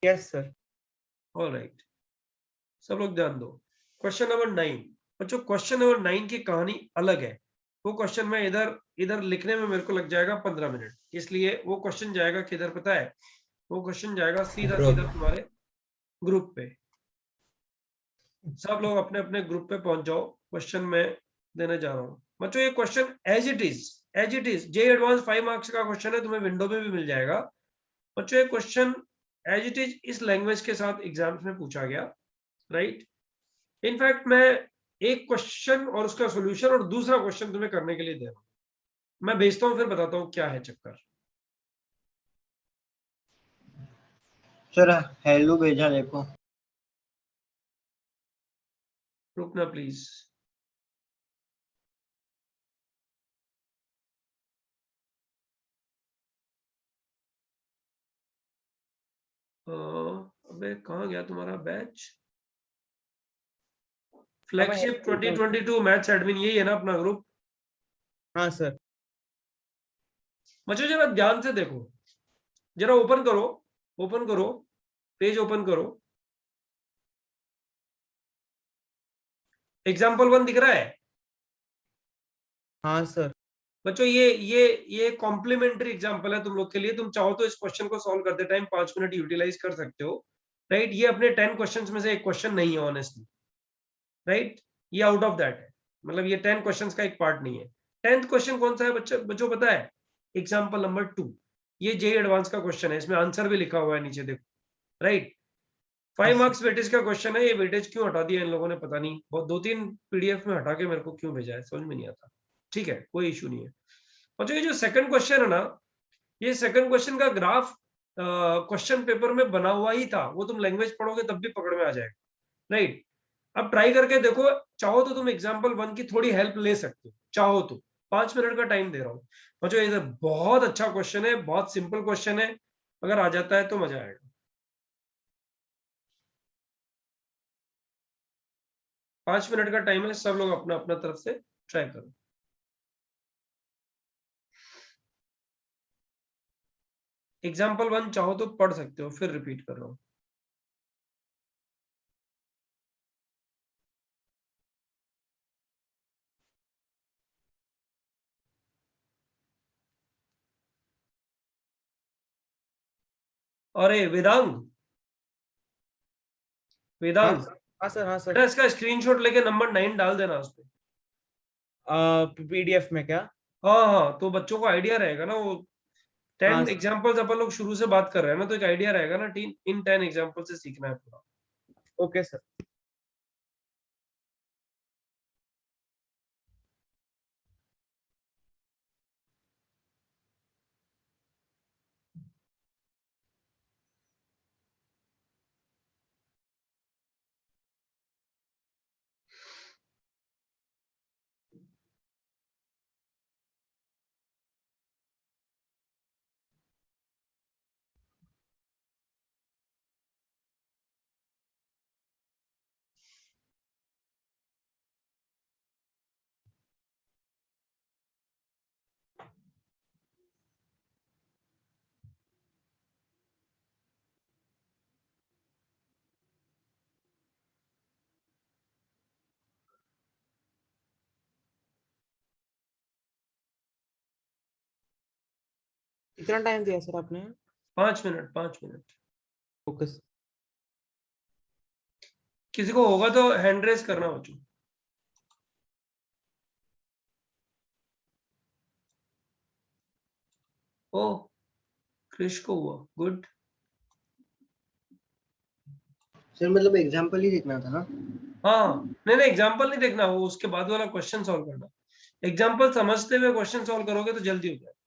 Yes sir. Alright, सब लोग ध्यान दो। Question number 9। बच्चों क्वेश्चन नंबर 9 की कहानी अलग है। वो क्वेश्चन में इधर लिखने में मेरे को लग जाएगा 15 मिनट, इसलिए वो क्वेश्चन जाएगा किधर पता है? वो क्वेश्चन जाएगा सीधा तुम्हारे ग्रुप पे। सब लोग अपने अपने ग्रुप पे पहुंच जाओ, क्वेश्चन में देने जा रहा हूँ। बच्चों ये question as it is JEE advance 5 marks का क्वेश्चन है, तुम्हें विंडो में भी मिल जाएगा। बच्चों ये क्वेश्चन एज इट इज इस लैंग्वेज के साथ एग्जाम्स में पूछा गया, राइट? इनफैक्ट मैं एक क्वेश्चन और उसका सॉल्यूशन और दूसरा क्वेश्चन तुम्हें करने के लिए दे रहा हूँ। मैं भेजता हूँ, फिर बताता हूँ क्या है चक्कर। सर हेलो भेजा देखो। रुकना प्लीज। अबे कहाँ गया तुम्हारा बैच? फ्लैगशिप 2022 मैथ्स एडमिन, यही है ना अपना ग्रुप? हाँ सर। बच्चों जरा ध्यान से देखो, जरा ओपन करो पेज, ओपन करो। एग्जाम्पल 1 दिख रहा है? हाँ सर। बच्चों ये कॉम्प्लीमेंट्री एग्जाम्पल है तुम लोग के लिए। तुम चाहो तो इस क्वेश्चन को सॉल्व करते टाइम 5 मिनट यूटिलाइज कर सकते हो, राइट? ये अपने 10 क्वेश्चंस में से एक क्वेश्चन नहीं है ऑनेस्टली, राइट? ये आउट ऑफ दैट है, मतलब ये 10 क्वेश्चंस का एक पार्ट नहीं है। 10th क्वेश्चन कौन सा है बच्चों पता है? Example number 2। ये जे एडवांस का क्वेश्चन है, इसमें आंसर भी लिखा हुआ है नीचे, देखो, राइट? 5 मार्क्स वेटेज का क्वेश्चन है। ये वेटेज क्यों हटा दिया इन लोगों ने पता नहीं, बहुत 2-3 पीडीएफ में हटा के मेरे को क्यों भेजा है समझ में नहीं आता। ठीक है, कोई इशू नहीं है। और ये जो सेकंड क्वेश्चन है ना, ये सेकंड क्वेश्चन का ग्राफ क्वेश्चन पेपर में बना हुआ ही था, वो तुम लैंग्वेज पढ़ोगे तब भी पकड़ में आ जाएगा, राइट? अब ट्राई करके देखो, चाहो तो तुम एग्जाम्पल 1 की थोड़ी हेल्प ले सकते हो, चाहो तो। 5 मिनट का टाइम दे रहा हूँ। बच्चों ये बहुत अच्छा क्वेश्चन है, बहुत सिंपल क्वेश्चन है, अगर आ जाता है तो मजा आएगा। 5 मिनट का टाइम है, सब लोग अपना अपना तरफ से ट्राई करो। एग्जाम्पल 1 चाहो तो पढ़ सकते हो, फिर रिपीट कर रहा हूँ। अरे वेदांग, हाँ सर। हाँ सर। इसका स्क्रीनशॉट लेके नंबर 9 डाल देना उस पे। पीडीएफ में क्या? हाँ, तो बच्चों को आइडिया रहेगा ना। वो 10 हाँ, एग्जाम्पल्स अपन लोग शुरू से बात कर रहे हैं ना, तो एक आइडिया रहेगा ना। इन 10 एग्जाम्पल से सीखना है पूरा। Okay sir. कितना टाइम दिया सर आपने? 5 मिनट 5 मिनट। Okay sir. किसी को होगा तो हैंड रेस करना बच्चों। ओ क्रिश को हुआ, गुड। सर मतलब एग्जांपल ही देखना था ना? हाँ, नहीं एग्जाम्पल नहीं देखना, वो उसके बाद वाला क्वेश्चन सॉल्व करना। एग्जाम्पल समझते हुए क्वेश्चन सॉल्व करोगे तो जल्दी हो जाएगा।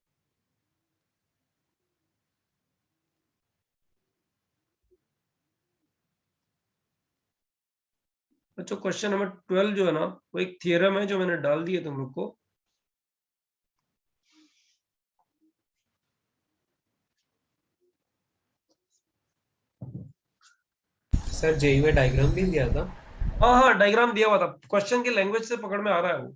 बच्चों क्वेश्चन नंबर 12 जो है ना, वो एक थियरम है जो मैंने डाल दिया तुम लोग को। सर जेई में डायग्राम भी दिया था। हाँ हाँ, डायग्राम दिया हुआ था, क्वेश्चन के लैंग्वेज से पकड़ में आ रहा है वो।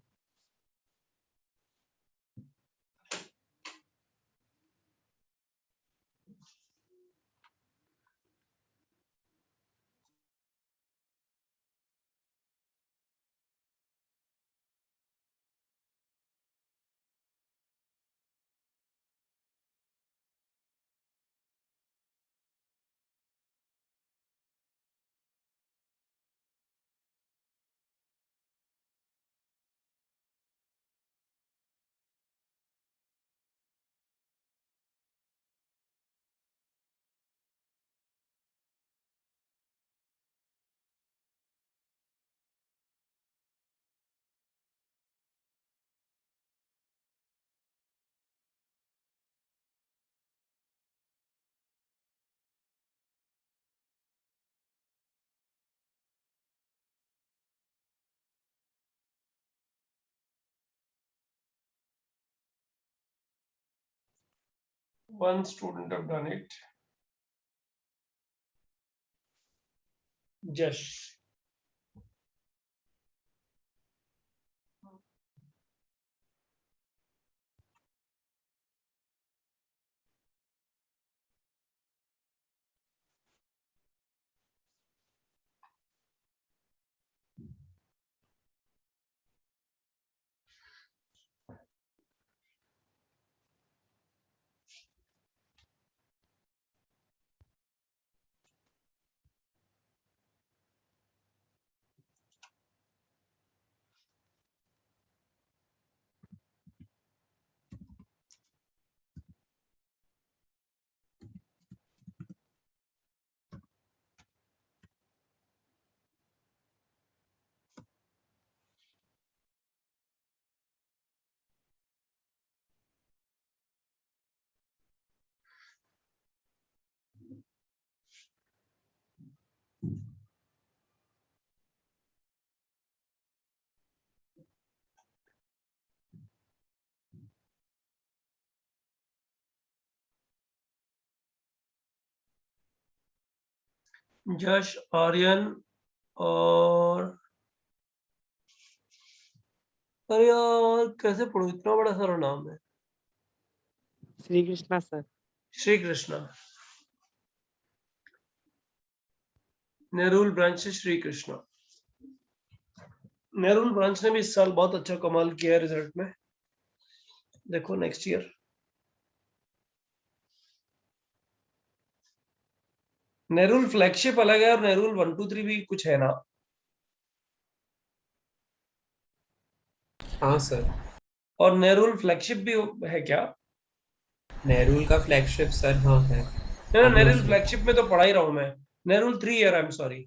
One student have done it. Just जश, आर्यन और अरे यार कैसे पढ़ूं, इतना बड़ा सारा नाम है। श्री कृष्णा सर। श्री कृष्णा, नेहरू ब्रांच से श्री कृष्णा। नेहरू ब्रांच ने भी इस साल बहुत अच्छा कमाल किया है रिजल्ट में, देखो नेक्स्ट ईयर। नेहरू फ्लैगशिप अलग है और नेहरू 1 2 3 भी कुछ है ना। हाँ सर। और नेहरू फ्लैगशिप भी है क्या? नेहरू का फ्लैगशिप सर हाँ है। ना, नेहरू फ्लैगशिप में तो पढ़ा ही रहा हूं मैं। Nehru 3 year, I am sorry.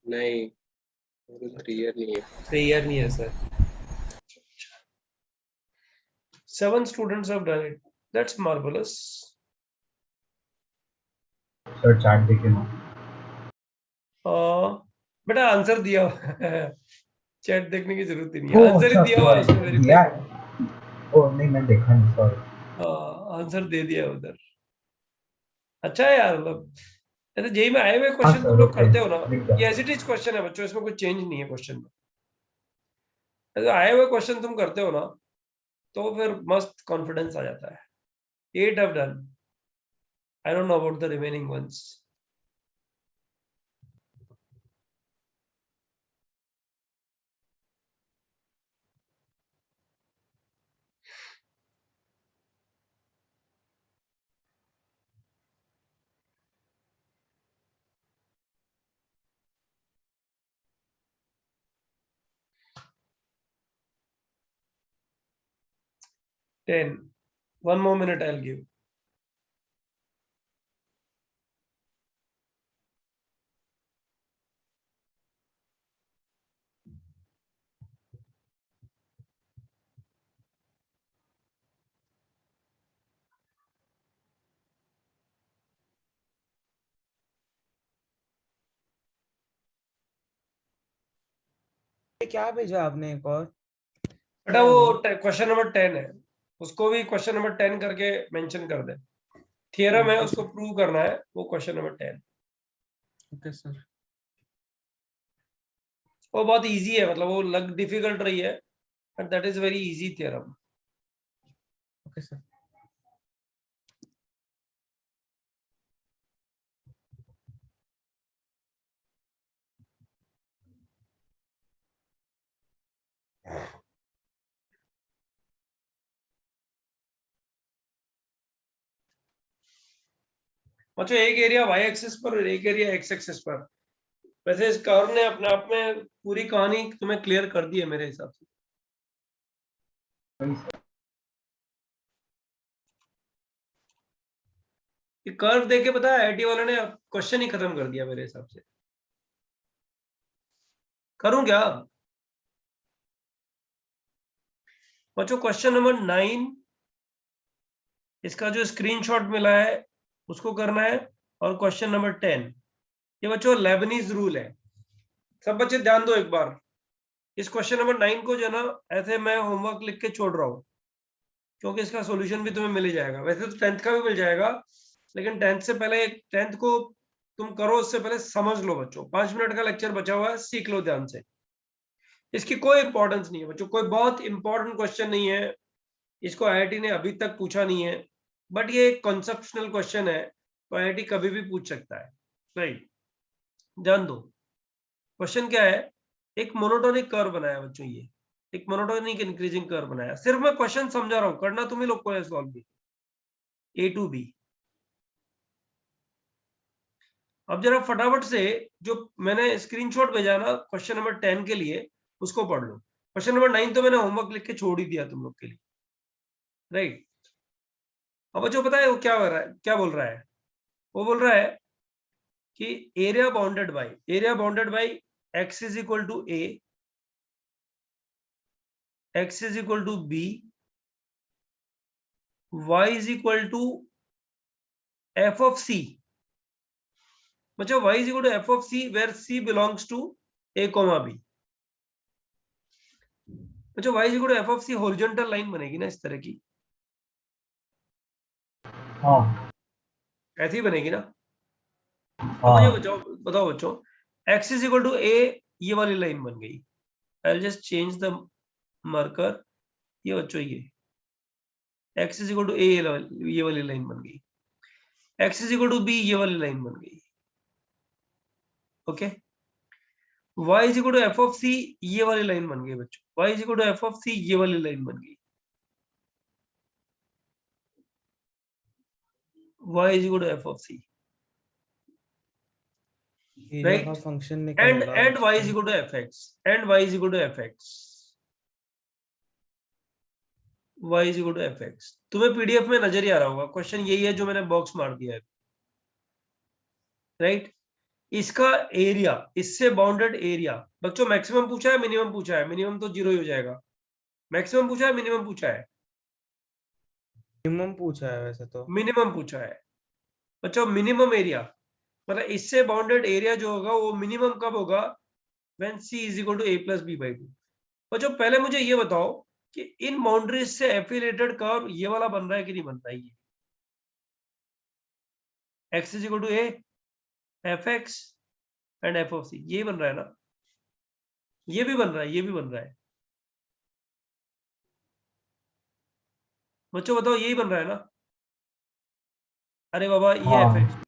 नहीं 3 ईयर नहीं है, 3 ईयर नहीं है sir. 7 students have done it. That's marvelous. Sir chat देखे ना। बेटा आंसर दिया चैट देखने की जरूरत ही नहीं है, ओह आंसर ही अच्छा दिया हुआ है, उसने सॉरी, वेरीफाई दिया कर है। दिया। ओह नहीं मैं देखा नहीं, सॉरी। आंसर दे दिया उधर। अच्छा है यार, मतलब ऐसे जेई में आए हुए हाँ क्वेश्चन तुम सर लोग ओके, करते हो ना, दिख गया। ये एज इट इज क्वेश्चन है बच्चों, इसमें कोई चेंज नहीं है क्वेश्चन में। ऐसे आए हुए क्वेश्चन तुम करते हो ना, तो फिर मस्त कॉन्फिडेंस आ जाता है। 8 have done. I don't know about the remaining ones. Ten. One more minute I'll give. क्या भेजा आपने एक और? बेटा वो क्वेश्चन नंबर 10 है, उसको भी क्वेश्चन नंबर 10 करके मेंशन कर दे। थियरम है, उसको प्रूव करना है, वो क्वेश्चन नंबर 10। Okay sir. वो बहुत इजी है, मतलब वो लग डिफिकल्ट रही है, but that is very easy theorem. Okay sir. अच्छा, एक एरिया y एक्सिस पर और एक एरिया x एक्सिस पर। वैसे इस कर्व ने अपने आप में पूरी कहानी तुम्हें क्लियर कर दी है मेरे हिसाब से। ये कर्व देख के पता है आईटी वाले ने क्वेश्चन ही खत्म कर दिया मेरे हिसाब से। करूं क्या? बच्चों क्वेश्चन नंबर 9, इसका जो स्क्रीनशॉट मिला है उसको करना है, और क्वेश्चन नंबर 10, ये बच्चों लेबनीज रूल है। सब बच्चे ध्यान दो एक बार। इस क्वेश्चन नंबर 9 को जो ना ऐसे मैं होमवर्क लिख के छोड़ रहा हूँ, क्योंकि इसका सॉल्यूशन भी तुम्हें मिल ही जाएगा। वैसे तो 10th का भी मिल जाएगा, लेकिन 10th से पहले 10th को तुम करो उससे पहले समझ लो बच्चों। 5 मिनट का लेक्चर बचा हुआ है, सीख लो ध्यान से। इसकी कोई इंपॉर्टेंस नहीं है बच्चों, कोई बहुत इंपॉर्टेंट क्वेश्चन नहीं है, इसको आईआईटी ने अभी तक पूछा नहीं है, बट ये एक कॉन्सेप्शनल क्वेश्चन है, तो आईआईटी कभी भी पूछ सकता है। राइट, ध्यान दो। क्वेश्चन क्या है? एक मोनोटोनिक कर्व बनाया बच्चों, ये एक मोनोटोनिक इंक्रीजिंग कर्व बनाया। सिर्फ मैं क्वेश्चन समझा रहा हूं, करना तुम ही लोग को है सॉल्व भी, A to B। अब जरा फटाफट से जो मैंने स्क्रीनशॉट भेजा ना क्वेश्चन नंबर 10 के लिए, उसको पढ़ लो। क्वेश्चन नंबर 9 तो मैंने होमवर्क लिख के छोड़ ही दिया तुम लोग के लिए। राइट, अब बच्चों पता है वो क्या हो रहा है, क्या बोल रहा है? वो बोल रहा है कि area bounded by x is equal to a, x is equal to b, y is equal to f of c। बच्चों y is equal to f of c where c belongs to a, b। बच्चों y is equal to f of c horizontal line बनेगी ना इस तरह की, हाँ ऐसी ही बनेगी ना। अब हाँ मुझे बताओ बच्चों, x is equal to a, ये वाली लाइन बन गई। I will just change the marker, ये बच्चों ये x is equal to a, ये वाली लाइन बन गई। x is equal to b, ये वाली लाइन बन गई। Okay, y is equal to f of c, ये वाली लाइन बन गई बच्चों। y is equal to f of c, ये वाली लाइन बन गई। y is equal to f of c, area का राइट, फंक्शन निकालना and y is equal to fx, and y is equal to fx, y is equal to fx। तुम्हें PDF में नजर ही आ रहा होगा, क्वेश्चन यही है जो मैंने बॉक्स मार दिया है। राइट, इसका एरिया, इससे बाउंडेड एरिया बच्चों मैक्सिमम पूछा है मिनिमम पूछा है? मिनिमम तो 0 ही हो जाएगा। मैक्सिमम पूछा है मिनिमम पूछा है? मिनिमम पूछा है वैसे तो। मिनिमम पूछा है बच्चों। मिनिमम एरिया मतलब इससे बाउंडेड एरिया जो होगा वो मिनिमम कब होगा? When c is equal to a plus b by 2। बच्चों पहले मुझे ये बताओ कि इन बाउंड्रीज से एफिलिएटेड कर्व ये वाला बन रहा है कि नहीं बन रहा है? ये x is equal to a, fx and f of c, ये बन रहा है ना? ये भी बन रहा है, ये भी बन रहा है बच्चों, बताओ यही बन रहा है ना? अरे बाबा, ये fx,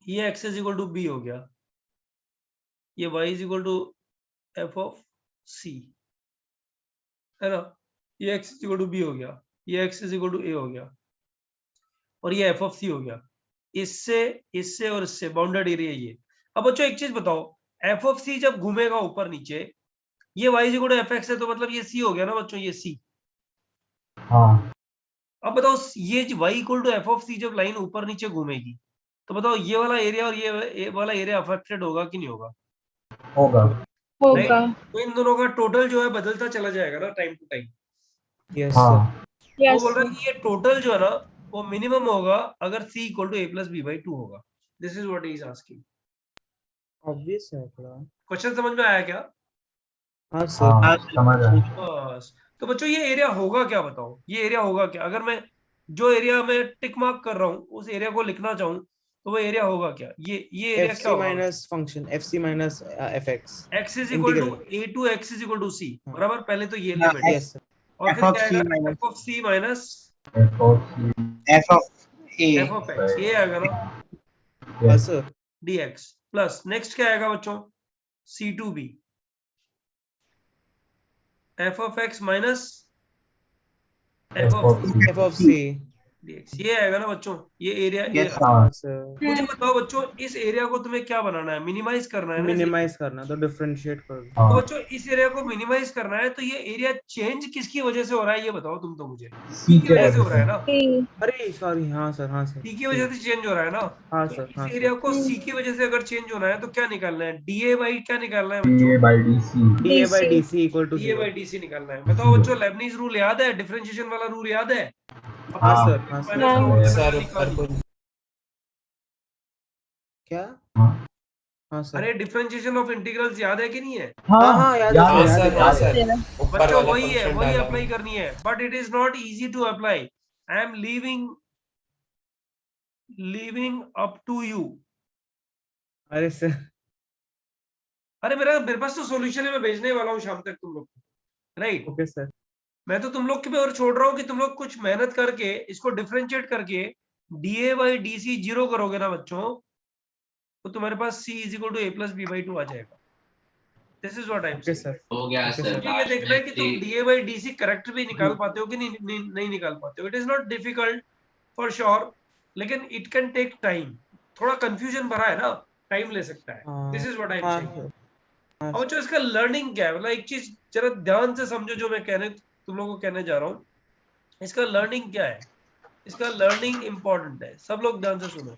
ये x is equal to b हो गया, ये y is equal to f of c, है ना? ये x is equal to b हो गया, ये x is equal to a हो गया, और ये f ऑफ c हो गया। इससे इससे और इससे बाउंडेड एरिया ये। अब बच्चों एक चीज बताओ, f ऑफ c जब घूमेगा ऊपर नीचे, ये y is equal to fx है, तो मतलब ये c हो गया ना बच्चों, ये c। हाँ अब बताओ ये y equal to f of c जब लाइन ऊपर नीचे घूमेगी, तो बताओ ये वाला एरिया और ये वाला एरिया अफेक्टेड होगा कि नहीं होगा? होगा होगा। तो इन दोनों का टोटल जो है बदलता चला जाएगा ना टाइम टू टाइम। यस हाँ सर। वो बोल रहा है कि ये टोटल जो है ना वो मिनिमम होगा अगर c equal to a plus b by 2 होगा। This is what he is asking. Obvious है थोड़ा। क्वेश्चन समझ में आया क्या? हाँ सर समझ रहा हूँ। बस। तो बच्चों ये एरिया होगा क्या, बताओ ये एरिया होगा क्या? अगर मैं जो एरिया में टिक मार्क कर रहा हूँ उस एरिया को लिखना चाहूँ तो वो एरिया होगा क्या? ये एरिया क्या FC होगा? Minus function FC minus FX x is equal to integral. a to x is equal to c, हाँ। बराबर। पहले तो ये लिमिट, यस सर। और f फिर of क्या c आएगा? minus f of c minus f of c f of a f of x, ये आएगा ना, हाँ yes sir. dx plus next क्या आएगा बच्चों? c2b f of x minus f f of of c c F of C। dx, ये आएगा ना बच्चों, ये एरिया ये Yes, रहा। हाँ सर। मुझे बताओ बच्चों, इस एरिया को तुम्हें क्या बनाना है? मिनिमाइज करना है ना इस मिनिमाइज करना तो डिफरेंशिएट कर दो। तो हाँ बच्चों इस एरिया को मिनिमाइज करना है, तो ये एरिया चेंज किसकी वजह से हो रहा है ये बताओ तुम तो मुझे। c की के वजह से हो वजह रहा है से ना, अरे सॉरी, हाँ सर, हाँ सर। सी की वजह से चेंज हो रहा है ना। हाँ तो सर, इस हाँ एरिया सर। को सी की वजह से अगर चेंज होना है तो क्या निकालना है? डीए बाई क्या निकालना है बच्चों? dA by dc DA by DC equal to DA 0। By DC निकालना है। बताओ Zero. बच्चों लेबनीज रूल याद है? डिफरेंशिएशन वाला रूल याद है? हाँ सर, हाँ सर। माइनस हाँ। रो की सर वैल्यू ऊपर निकाली। को क्या? हाँ हाँ सर। अरे डिफरेंशिएशन ऑफ इंटीग्रल्स याद है कि नहीं है? हाँ हाँ, याद है याद सर, है याद हाँ है, सर, याद हाँ है। सर ऊपर बच्चों वाला वही है, फंक्शन वही डाला अप्लाई हमने। करनी है, but it is not easy to apply. I am leaving up to you. अरे सर। अरे मेरे पास तो सॉल्यूशन है, मैं भेजने वाला हूँ शाम तक तुम लोग को, राइट? Okay sir. मैं तो तुम लोग के पे और छोड़ रहा हूँ कि तुम लोग कुछ मेहनत करके इसको डिफरेंशिएट करके DA by D C zero करोगे ना बच्चों, तो तुम्हारे पास C is equal to A plus B by two आ जाएगा। This is what I am okay saying. Sir. हो गया ओके सर। सर। मुझे ये लास्ट देखना में है कि तुम DA by D C correct भी निकाल पाते हो कि नहीं निकाल पाते हो। It is not difficult for sure, लेकिन इट कैन टेक टाइम। थोड़ा कंफ्यूजन भरा है ना, टाइम ले सकता है। This is what I am हाँ सेइंग। सर, हाँ अब जो इसका लर्निंग क्या है, मतलब एक चीज जरा ध्यान से समझो जो मैं तुम लोगों को कहने जा रहा हूँ। इसका लर्निंग क्या है? इसका लर्निंग इंपॉर्टेंट है, सब लोग ध्यान से सुनो।